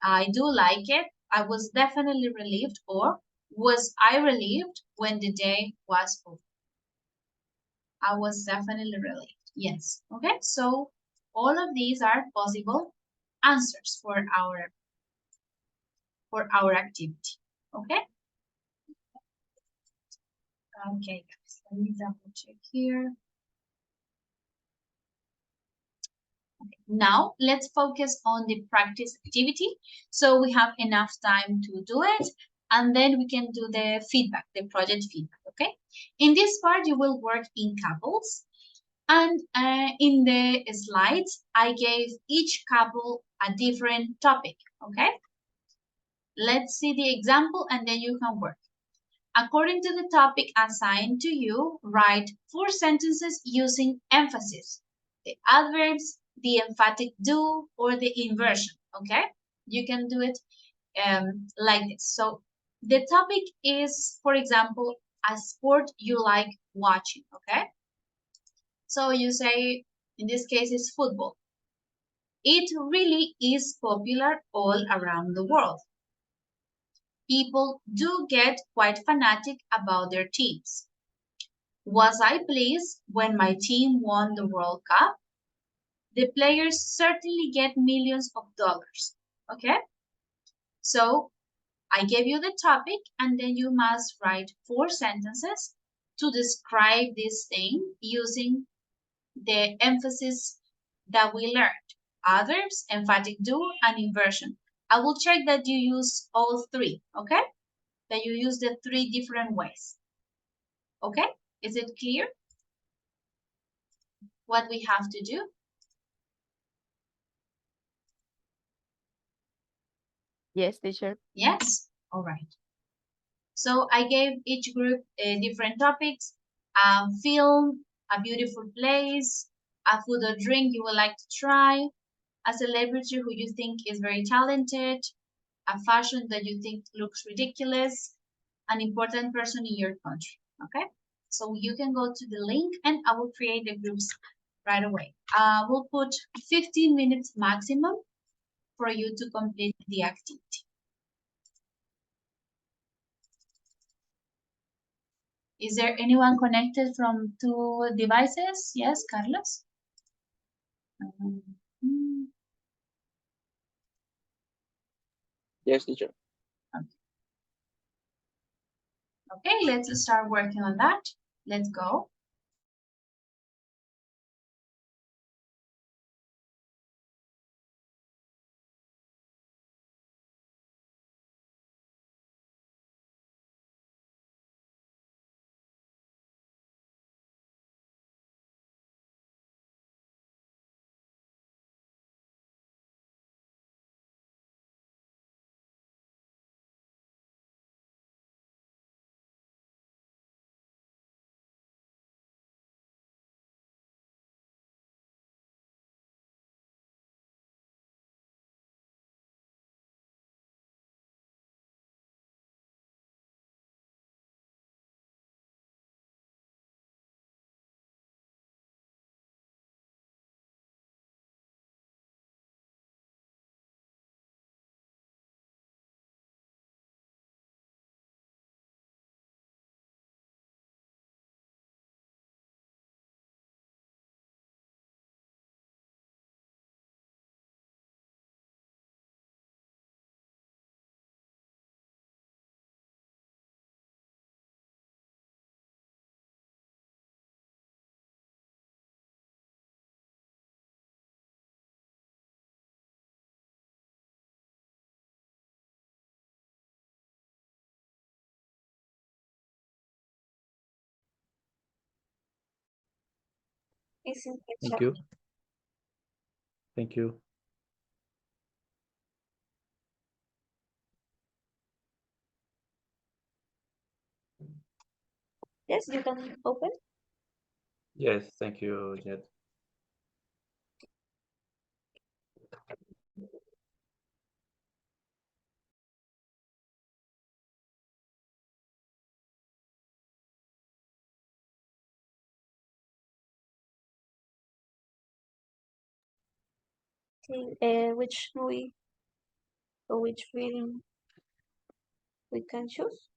I do like it. I was definitely relieved, or was I relieved when the day was over? I was definitely relieved. Yes. Okay. So all of these are possible answers for our activity. Okay. Okay, guys. Let me double check here. Now let's focus on the practice activity. So we have enough time to do it, and then we can do the feedback, the project feedback, okay? In this part, you will work in couples. And in the slides, I gave each couple a different topic, okay? Let's see the example and then you can work. According to the topic assigned to you, write 4 sentences using emphasis, the adverbs, the emphatic do, or the inversion, okay? You can do it like this. So the topic is, for example, a sport you like watching, okay? So you say, in this case, it's football. It really is popular all around the world. People do get quite fanatic about their teams. Was I pleased when my team won the World Cup? The players certainly get millions of dollars. Okay? So I gave you the topic, and then you must write 4 sentences to describe this thing using the emphasis that we learned: adverbs, emphatic do, and inversion. I will check that you use all 3, okay? That you use the 3 different ways. Okay? Is it clear what we have to do? Yes, teacher. Yes? All right. So I gave each group different topics: film, a beautiful place, a food or drink you would like to try, a celebrity who you think is very talented, a fashion that you think looks ridiculous, an important person in your country. Okay? So you can go to the link and I will create the groups right away. We'll put 15 minutes maximum for you to complete the activity. Is there anyone connected from 2 devices? Yes, Carlos? Yes, teacher. Okay, let's start working on that. Let's go. It's in the Thank chat. you. Thank you. Yes, you can open. Yes, thank you, Jet. Okay, which movie or which film we can choose?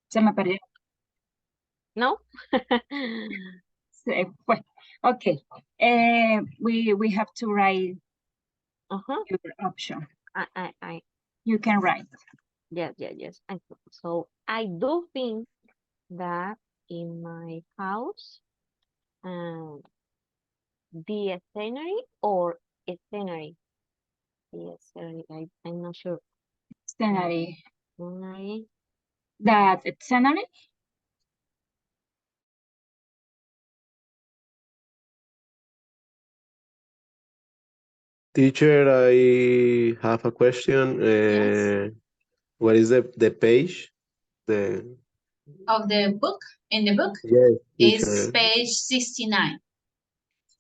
Se me perdió. No? Se fue. Okay. We have to write your option. I You can write. yes. So I do think that in my house, the scenery or scenery, the scenery, I'm not sure. Scenery. Scenery. That scenery? Teacher, I have a question. What is the page? The Of the book, in the book, yes, is teacher. page 69.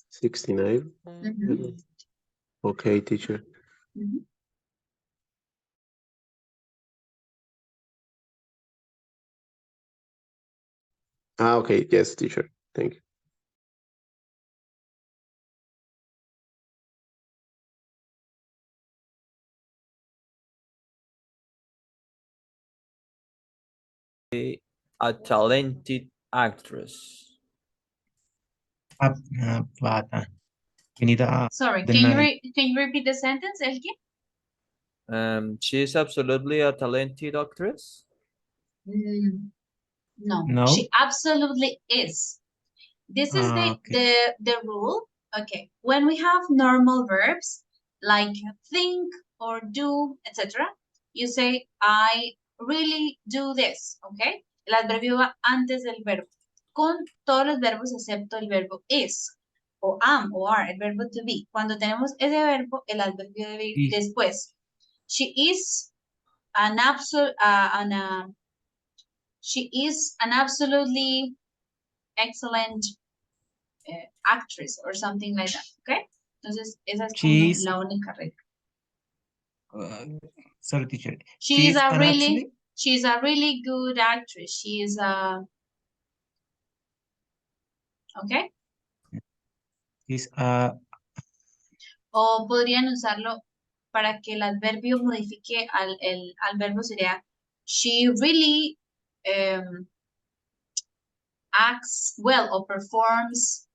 69. Mhm. Okay, teacher. Mhm. Okay. Yes, teacher. Thank you. A talented actress. But we need Sorry, the can you name. can you repeat the sentence, Elki? She is absolutely a talented actress. No, No? she absolutely is. This is Okay. the rule. Okay, when we have normal verbs like think or do, etc., you say I really do this, okay? El adverbio va antes del verbo. Con todos los verbos excepto el verbo is o am o are, el verbo to be. Cuando tenemos ese verbo, el adverbio debe ir Is. después. She is an absolutely excellent actress or something like that, ¿ok? Entonces, esa es como She's, la única regla. sorry, teacher. She's a an really, she's a really good actress. She is a, ¿ok? Is a, O podrían usarlo para que el adverbio modifique al verbo sería she really acts well o performs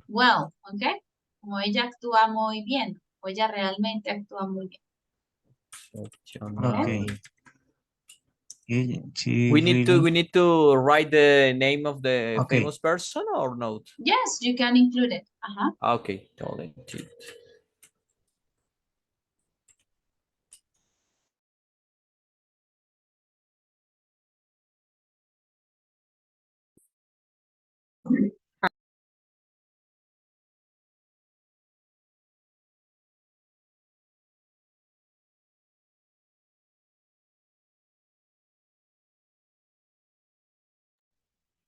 well, ¿ok? Como ella actúa muy bien o ella realmente actúa muy bien. okay. She We really, need to write the name of the okay. famous person or not? Yes, you can include it. Okay, talented.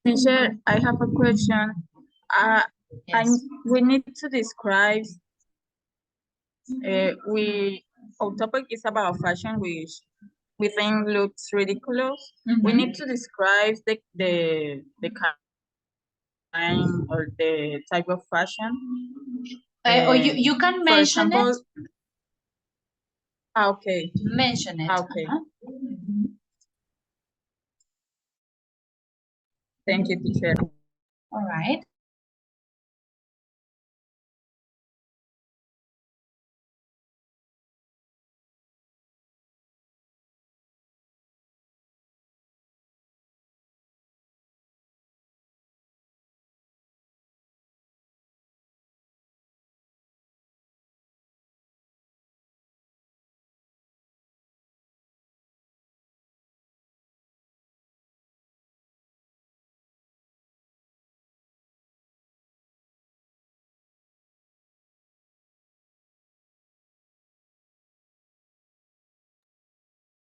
Teacher, I have a question. We need to describe, our topic is about fashion, which we think looks ridiculous. We need to describe the kind or the type of fashion. Or you can For mention example, it. Okay. Mention it. Okay. Thank you, teacher. All right.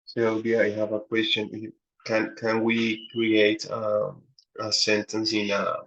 Sylvia, I have a question. Can we create a sentence in a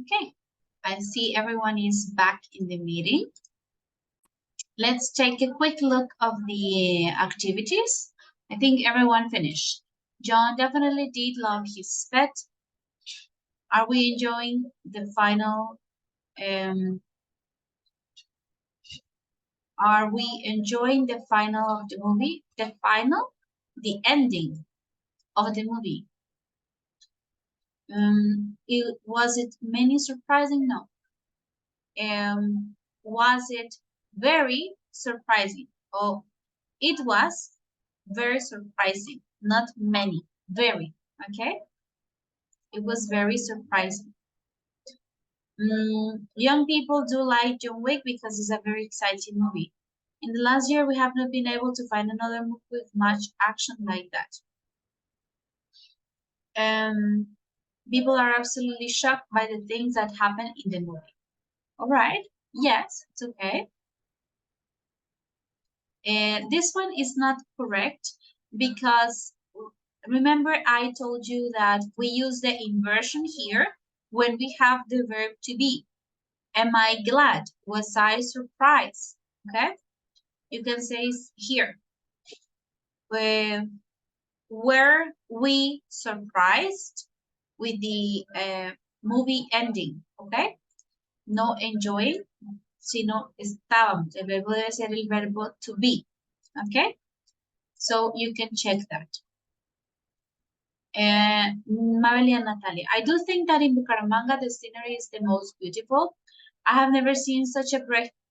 Okay, I see everyone is back in the meeting. Let's take a quick look of the activities. I think everyone finished. John definitely did love his pet. Are we enjoying the final? Are we enjoying the final of the movie? The final? The ending of the movie. Was it many surprising? No. Was it very surprising? Oh, it was very surprising. Not many, very, okay? It was very surprising. Young people do like John Wick because it's a very exciting movie. In the last year, we have not been able to find another movie with much action like that. People are absolutely shocked by the things that happen in the movie. All right, yes, it's okay. This one is not correct because remember I told you that we use the inversion here when we have the verb to be. Am I glad? Was I surprised? Okay, you can say here. Were we surprised with the movie ending? Okay, no enjoy, sino estábamos. El verbo debe ser el verbo to be. Okay, so you can check that. Mabel and Natalia, I do think that in Bucaramanga the scenery is the most beautiful. I have never seen such a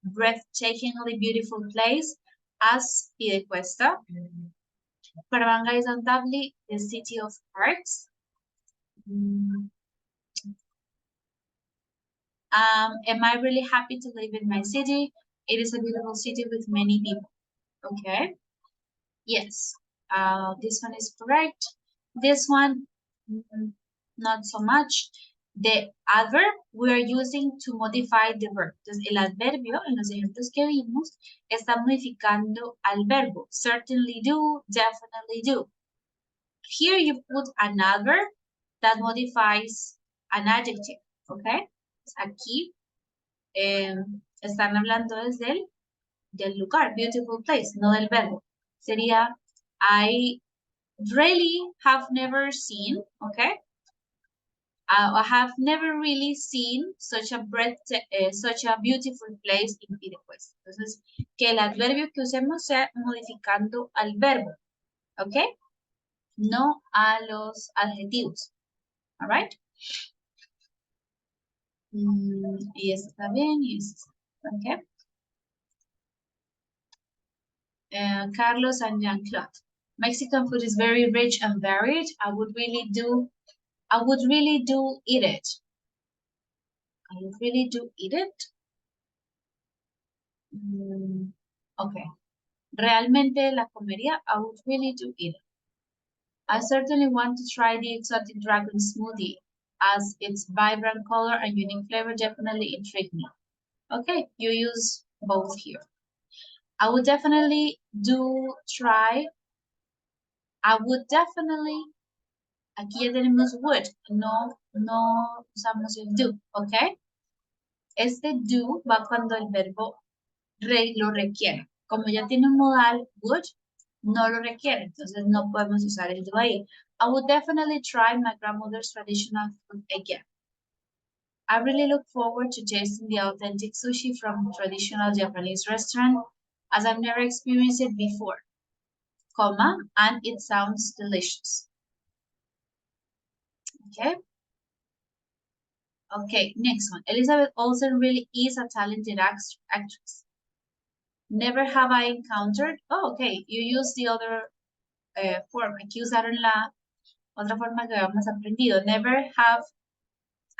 breathtakingly beautiful place as Piedecuesta. Bucaramanga is undoubtedly the city of arts. Am I really happy to live in my city? It is a beautiful city with many people. Okay. Yes. This one is correct. This one, not so much. The adverb we are using to modify the verb. Entonces, el adverbio, en los ejemplos que vimos, está modificando al verbo. Certainly do, definitely do. Here you put an adverb that modifies an adjective, ¿ok? Aquí están hablando desde del lugar, beautiful place, no del verbo. Sería, I really have never seen, ¿ok? I have never really seen such a beautiful place in Piedecuesta. Entonces, que el adverbio que usemos sea modificando al verbo, ¿ok? No a los adjetivos. All right? Y esto está bien, y esto está, okay. Carlos and Jean-Claude. Mexican food is very rich and varied. I would really do eat it. I would really do eat it. Okay. Realmente la comería, I would really do eat it. I certainly want to try the exotic dragon smoothie as its vibrant color and unique flavor definitely intrigue me. Okay, you use both here. I would definitely aquí ya tenemos would, no usamos el do, ¿ok? Este do va cuando el verbo lo requiere. Como ya tiene un modal would, no lo requiere, entonces no podemos usar el do ahí. I would definitely try my grandmother's traditional food again. I really look forward to tasting the authentic sushi from a traditional Japanese restaurant as I've never experienced it before, comma, and it sounds delicious. Okay. Okay, next one. Elizabeth Olsen really is a talented actress. Never have I encountered. Oh, okay. You use the other form. Aquí usaron la otra forma que habíamos aprendido. Never have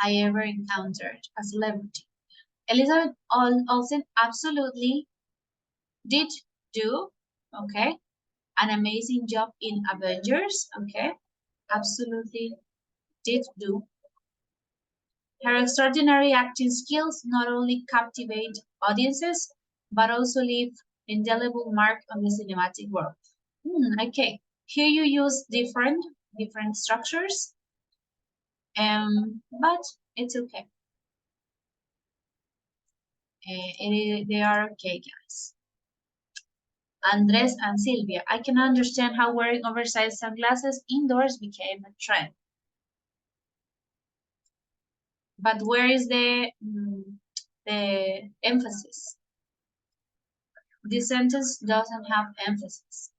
I ever encountered a celebrity. Elizabeth Olsen absolutely did do, okay, an amazing job in Avengers, okay, absolutely did do. Her extraordinary acting skills not only captivate audiences, but also leave indelible mark on the cinematic world. Okay, here you use different structures, but it's okay. They are okay, guys. Andres and Silvia, I can understand how wearing oversized sunglasses indoors became a trend. But where is the emphasis? This sentence doesn't have emphasis.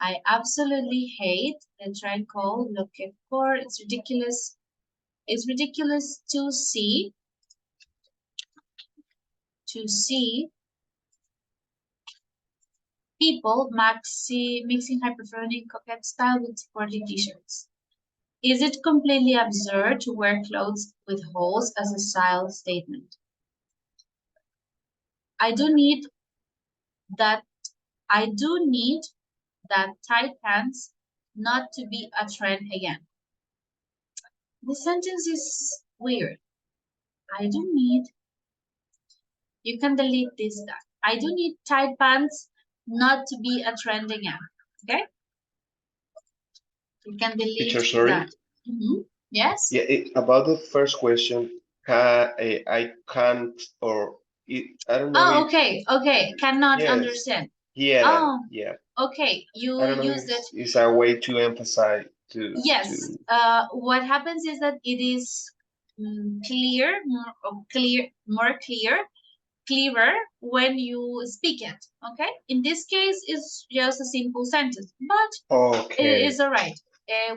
I absolutely hate the trend called Bloque. It's ridiculous. It's ridiculous to see people mixing hyperphonic coquette style with sporty t-shirts. Is it completely absurd to wear clothes with holes as a style statement? I do need that tight pants not to be a trend again. The sentence is weird. I do need, you can delete this guy. I do need tight pants not to be a trend again. Okay? You can delete Teacher, sorry. that. Yes? Yeah, about the first question, I can't, or I don't know Oh, if, okay. Cannot yes, understand. yeah, Oh, yeah. okay. You I don't know if used it. it's a way to emphasize Yes. What happens is that it is clear, clearer when you speak it. Okay. In this case, it's just a simple sentence, but it is all right.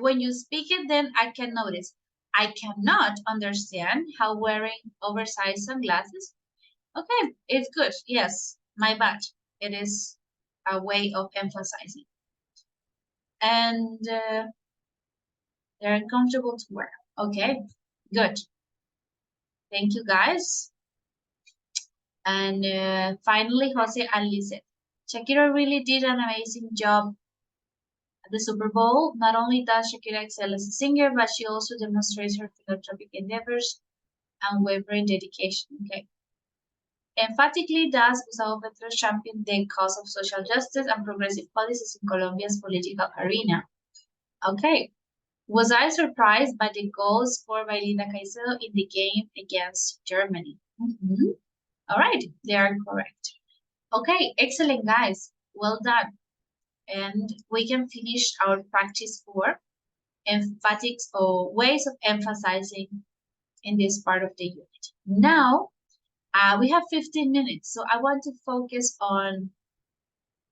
When you speak it, then I can notice. I cannot understand how wearing oversized sunglasses. Okay, it's good. Yes, my bad. It is a way of emphasizing. And they're uncomfortable to wear. Okay, good. Thank you, guys. And finally, Jose and Lizette. Shakira really did an amazing job at the Super Bowl. Not only does Shakira excel as a singer, but she also demonstrates her philanthropic endeavors and unwavering dedication. Okay. Emphatically does Gustavo Petro champion the cause of social justice and progressive policies in Colombia's political arena. Okay. Was I surprised by the goals scored by Linda Caicedo in the game against Germany? All right, they are correct. Okay, excellent, guys. Well done. And we can finish our practice for emphatics or ways of emphasizing in this part of the unit. Now, we have 15 minutes, so I want to focus on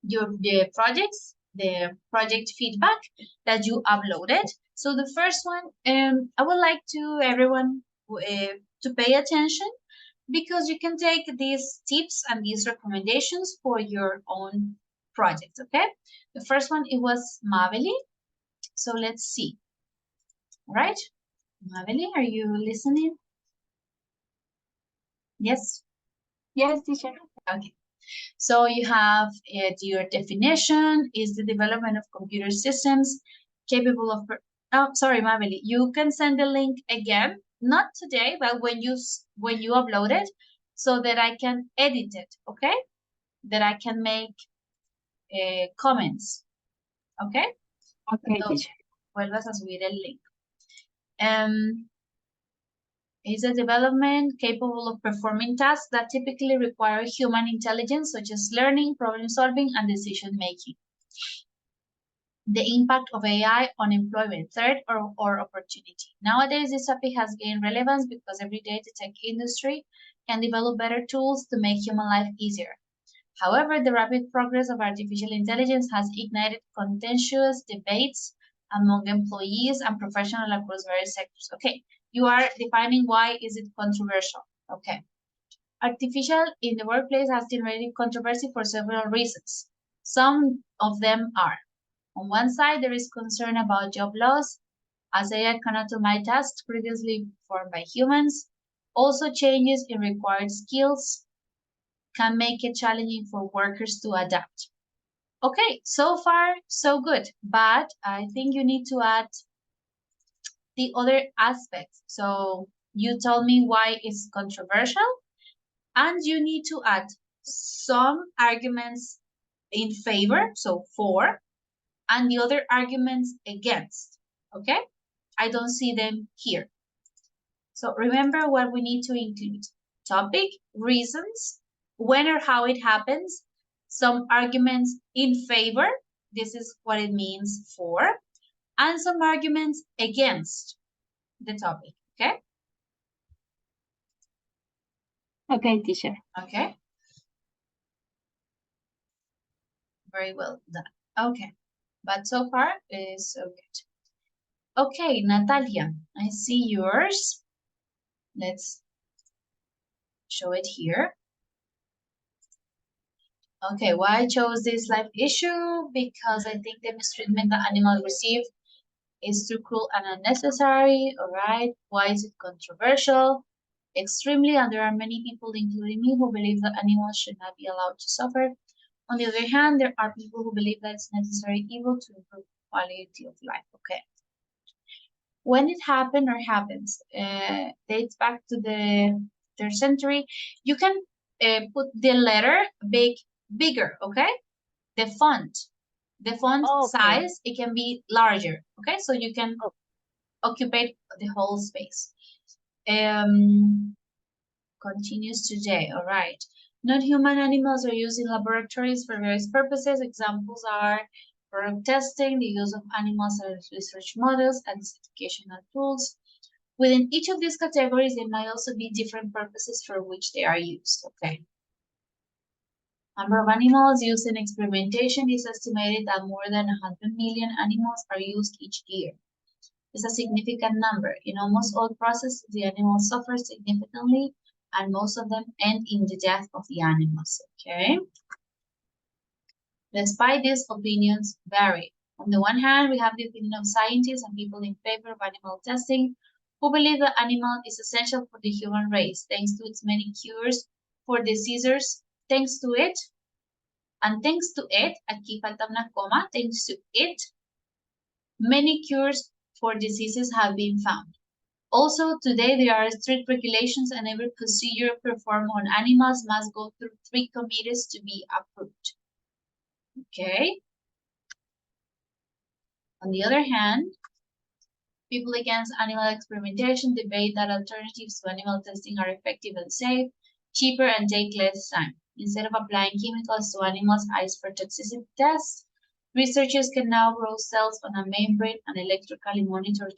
the projects, the project feedback that you uploaded. So the first one, I would like to everyone to pay attention because you can take these tips and these recommendations for your own project, okay? The first one, it was Maveli. So let's see. All right, Maveli, are you listening? Yes? Yes, teacher. Okay. So you have your definition is the development of computer systems capable of, oh, sorry, Maveli, you can send the link again, not today, but when you upload it so that I can edit it, okay? That I can make comments, okay? Okay, So, teacher. vuelvas a subir el link. Is a development capable of performing tasks that typically require human intelligence, such as learning, problem solving, and decision making. The impact of AI on employment, threat or opportunity. Nowadays, this topic has gained relevance because every day the tech industry can develop better tools to make human life easier. However, the rapid progress of artificial intelligence has ignited contentious debates among employees and professionals across various sectors. Okay, you are defining why is it controversial. Okay. Artificial in the workplace has generated controversy for several reasons. Some of them are, on one side, there is concern about job loss, as AI can automate tasks previously performed by humans. Also, changes in required skills can make it challenging for workers to adapt. Okay, so far, so good. But I think you need to add the other aspects. So you told me why it's controversial, and you need to add some arguments in favor, so for, and the other arguments against, okay? I don't see them here. So remember what we need to include. topic, reasons, when or how it happens, some arguments in favor, this is what it means for, and some arguments against the topic, okay? Okay, teacher. Okay. Very well done. Okay. But so far is so good. Okay, Natalia, I see yours. Let's show it here. Okay, why I chose this life issue? Because I think the mistreatment that animals receive is too cruel and unnecessary. All right. Why is it controversial? Extremely, and there are many people, including me, who believe that animals should not be allowed to suffer. On the other hand, there are people who believe that it's necessary evil to improve quality of life. Okay. When it happened or happens, dates back to the 3rd century. You can put the letter bigger, okay? The font size, it can be larger, okay? So you can occupy the whole space. Continues today, all right. Non-human animals are used in laboratories for various purposes. Examples are product testing, the use of animals as research models, and educational tools. Within each of these categories, there might also be different purposes for which they are used, okay? Number of animals used in experimentation is estimated that more than 100 million animals are used each year. It's a significant number. In almost all processes, the animals suffer significantly, and most of them end in the death of the animals, okay? Despite these, opinions vary. On the one hand, we have the opinion of scientists and people in favor of animal testing who believe that animal is essential for the human race, thanks to its many cures for diseases, thanks to it, aquí falta una coma, thanks to it, many cures for diseases have been found. Also, today there are strict regulations and every procedure performed on animals must go through 3 committees to be approved. Okay. On the other hand, people against animal experimentation debate that alternatives to animal testing are effective and safe, cheaper, and take less time. Instead of applying chemicals to animals' eyes for toxicity tests, researchers can now grow cells on a membrane and electrically monitor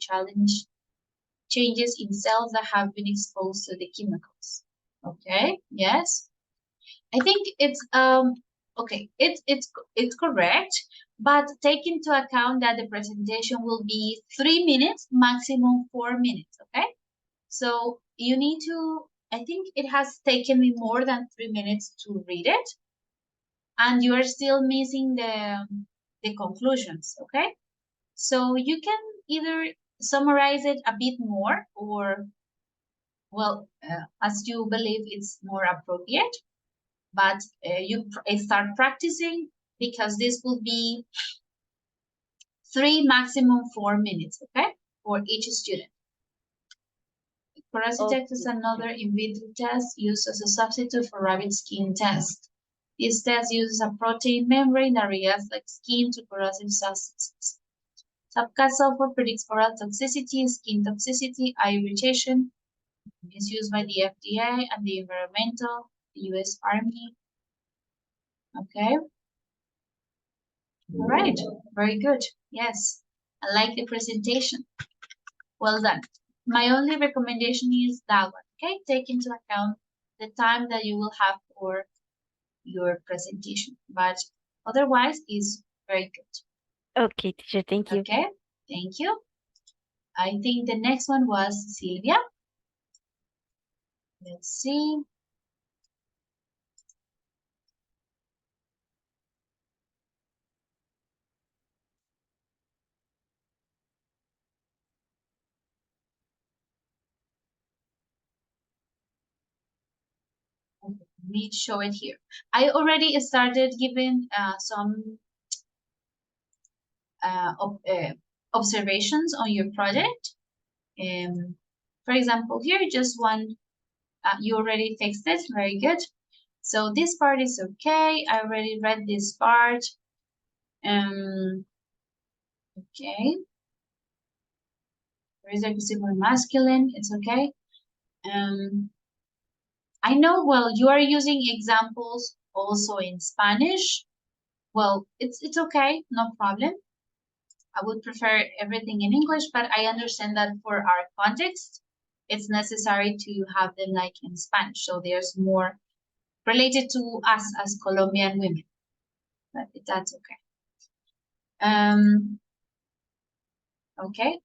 changes in cells that have been exposed to the chemicals. Okay, yes. I think it's okay, it's correct, but take into account that the presentation will be 3 minutes, maximum 4 minutes, okay? So you need to, I think it has taken me more than 3 minutes to read it, and you are still missing the conclusions, okay? So you can either summarize it a bit more or, well, as you believe it's more appropriate, but you start practicing because this will be 3, maximum 4 minutes, okay, for each student. Porosity test is another in vitro test used as a substitute for rabbit skin test. This test uses a protein membrane that reacts like skin to corrosive substances. Subcat sulfur predicts oral toxicity, skin toxicity, eye irritation. It's used by the FDA and the environmental, the US Army. Okay. All right, very good. Yes, I like the presentation. Well done. My only recommendation is that one, okay? Take into account the time that you will have for your presentation, but otherwise it's very good. Okay, teacher, thank you. Okay, thank you. I think the next one was Silvia. Let's see. Let me show it here. I already started giving some observations on your project. For example, here, just one, you already fixed it, very good. So this part is okay, I already read this part. Okay. There is a super masculine, it's okay. I know, well, you are using examples also in Spanish. Well, it's okay, no problem. I would prefer everything in English, but I understand that for our context, it's necessary to have them like in Spanish. So there's more related to us as Colombian women, but that's okay. Okay.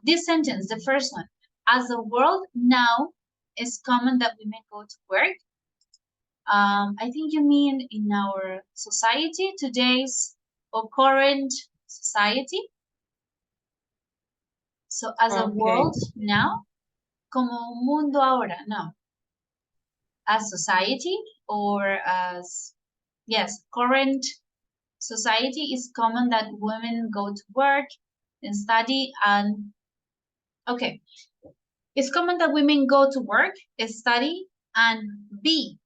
This sentence, the first one, as the world now is common that women go to work. I think you mean in our society, today's or current society. So as a world now, como mundo ahora, no. As society or as, yes, current society is common that women go to work and study and, okay. It's common that women go to work, study, and be.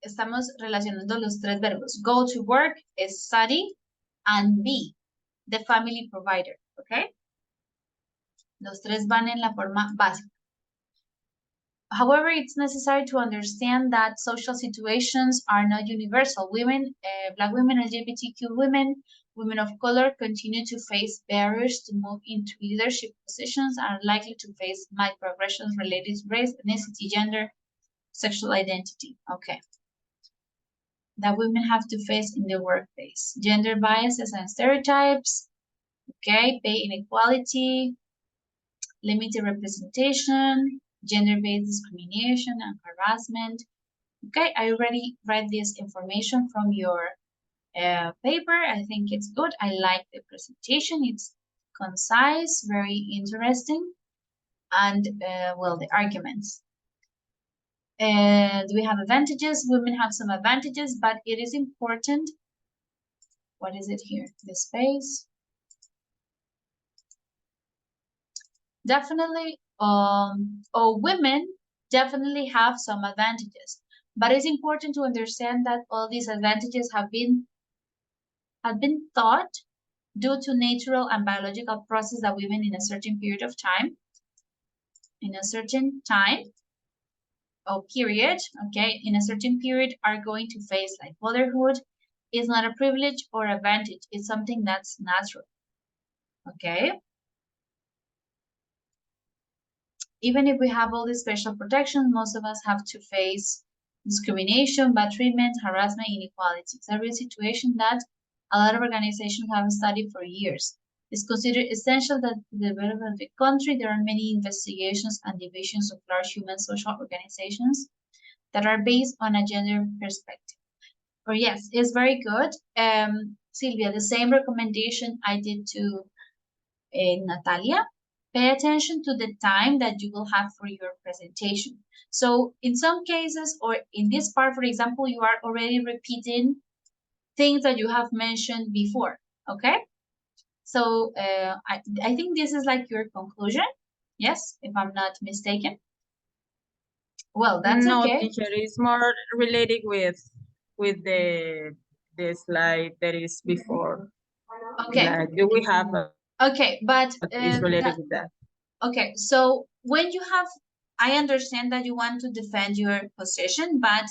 Estamos relacionando los tres verbos. Go to work, study, and be the family provider, okay? Los tres van en la forma básica. However, it's necessary to understand that social situations are not universal. Women, Black women, LGBTQ women, women of color continue to face barriers to move into leadership positions and are likely to face microaggressions related to race, ethnicity, gender, sexual identity. Okay. That women have to face in the workplace. Gender biases and stereotypes. Okay. Pay inequality, limited representation, gender-based discrimination and harassment. Okay, I already read this information from your paper. I think it's good. I like the presentation. It's concise, very interesting, and well, the arguments. Do we have advantages? Women have some advantages, but it is important. What is it here? The space. Definitely, women definitely have some advantages, but it's important to understand that all these advantages have been thought due to natural and biological process that women in a certain period of time, or period, okay, in a certain period are going to face, like motherhood is not a privilege or advantage, it's something that's natural, okay? Even if we have all these special protections, most of us have to face discrimination, bad treatment, harassment, inequality. It's a real situation that a lot of organizations have studied for years. It's considered essential that the development of the country, there are many investigations and divisions of large human social organizations that are based on a gender perspective. Or yes, it's very good. Sylvia, the same recommendation I did to Natalia. Pay attention to the time that you will have for your presentation. So in some cases, or in this part, for example, you are already repeating things that you have mentioned before, okay? So I think this is like your conclusion, yes, if I'm not mistaken. Well, that's no, okay. teacher, it's more related with the slide that is before. Okay. Like, do we have okay, but it's related with that. Okay, so when you have, I understand that you want to defend your position, but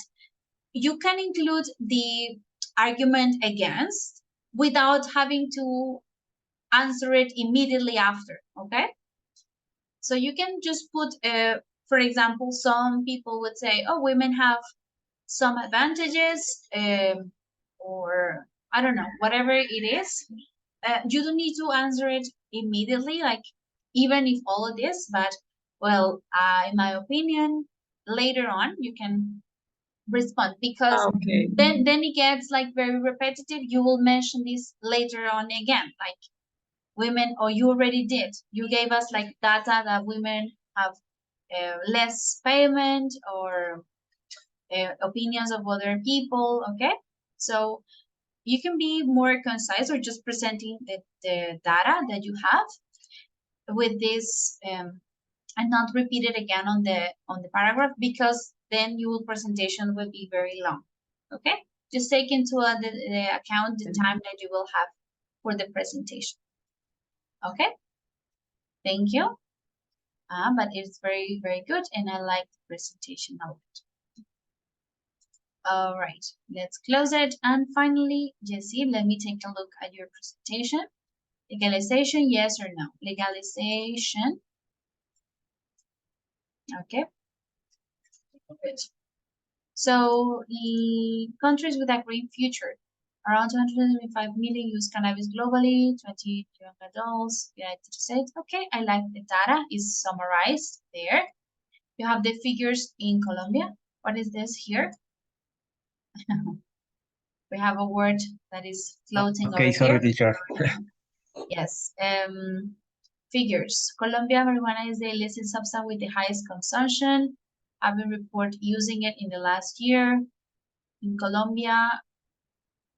you can include the argument against without having to answer it immediately after, okay? So you can just put, for example, some people would say, oh, women have some advantages, or I don't know, whatever it is. You don't need to answer it immediately, like even if all of this, but well, in my opinion, later on you can respond, because then it gets like very repetitive. You will mention this later on again, like women, or you already did. You gave us like data that women have less payment or opinions of other people, okay? So you can be more concise or just presenting the data that you have with this and not repeat it again on the paragraph, because then your presentation will be very long, okay? Just take into the account the time that you will have for the presentation, okay? Thank you. But it's very, very good, and I like the presentation a lot. All right, let's close it. And finally, Jessie, let me take a look at your presentation. Legalization, yes or no? Legalization. Okay. Good. So the countries with a green future, around 225 million use cannabis globally, 20 young adults, United States. Okay, I like the data is summarized there. You have the figures in Colombia. What is this here? We have a word that is floating Okay, over sorry, here. teacher. Yes. Figures. Colombia, marijuana is the illicit substance with the highest consumption. I've been reported using it in the last year. In Colombia,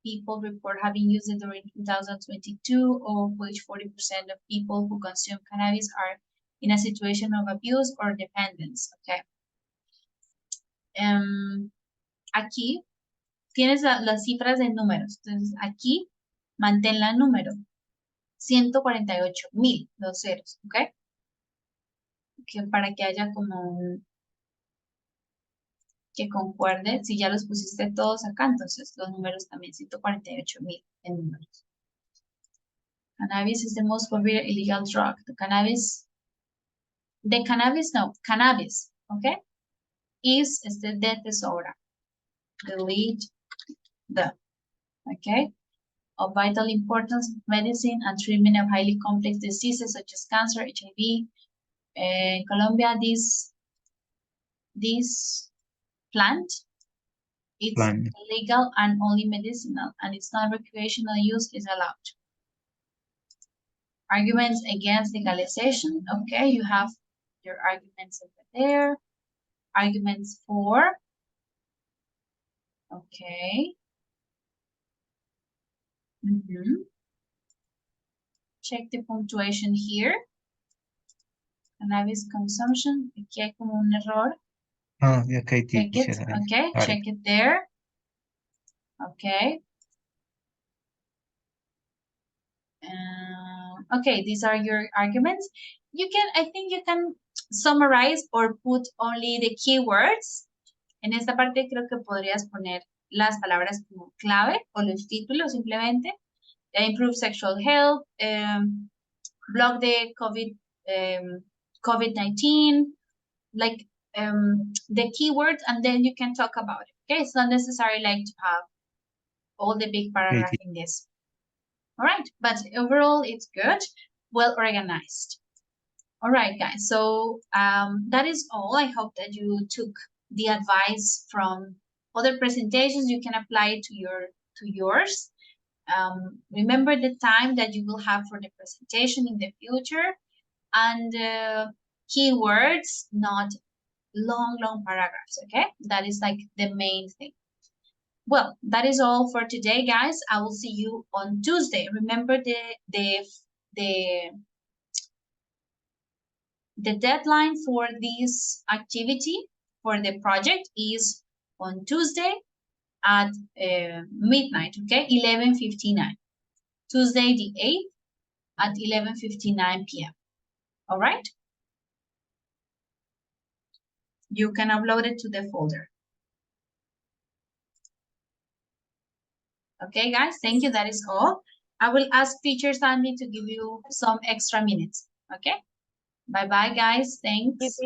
people report having used it during 2022, of which 40% of people who consume cannabis are in a situation of abuse or dependence. Okay. Aquí tienes las cifras de números. Entonces, aquí manténla en número. 148,000, los ceros, ¿ok? Que para que haya como que concuerde, si ya los pusiste todos acá, entonces los números también, 148,000 en números. Cannabis is the most popular illegal drug. Cannabis, ¿ok? Is de tesora. Delete the, okay? Of vital importance, medicine and treatment of highly complex diseases such as cancer, HIV. In Colombia, this plant, it's legal and only medicinal, and it's not recreational use is allowed. Arguments against legalization. Okay, you have your arguments over there. Arguments for. Okay. Check the punctuation here. Cannabis consumption. Aquí hay como un error. Oh, okay, Check it. teacher. Okay, check it there. Okay. Okay, these are your arguments. I think you can summarize or put only the keywords. En esta parte creo que podrías poner las palabras como clave o los títulos simplemente. Improve sexual health, block the COVID-19, like the keywords, and then you can talk about it. Okay, it's not necessary like to have all the big paragraph in this. All right, but overall it's good, well organized. All right, guys, so that is all. I hope that you took the advice from other presentations. You can apply it to yours. Remember the time that you will have for the presentation in the future, and keywords, not long paragraphs, okay? That is like the main thing. Well, that is all for today, guys. I will see you on Tuesday. Remember the deadline for this activity, for the project, is on Tuesday at midnight, okay? 11:59. Tuesday the 8th at 11:59 p.m. All right? You can upload it to the folder. Okay, guys, thank you. That is all. I will ask teacher Sandy to give you some extra minutes. Okay? Bye-bye, guys. Thanks.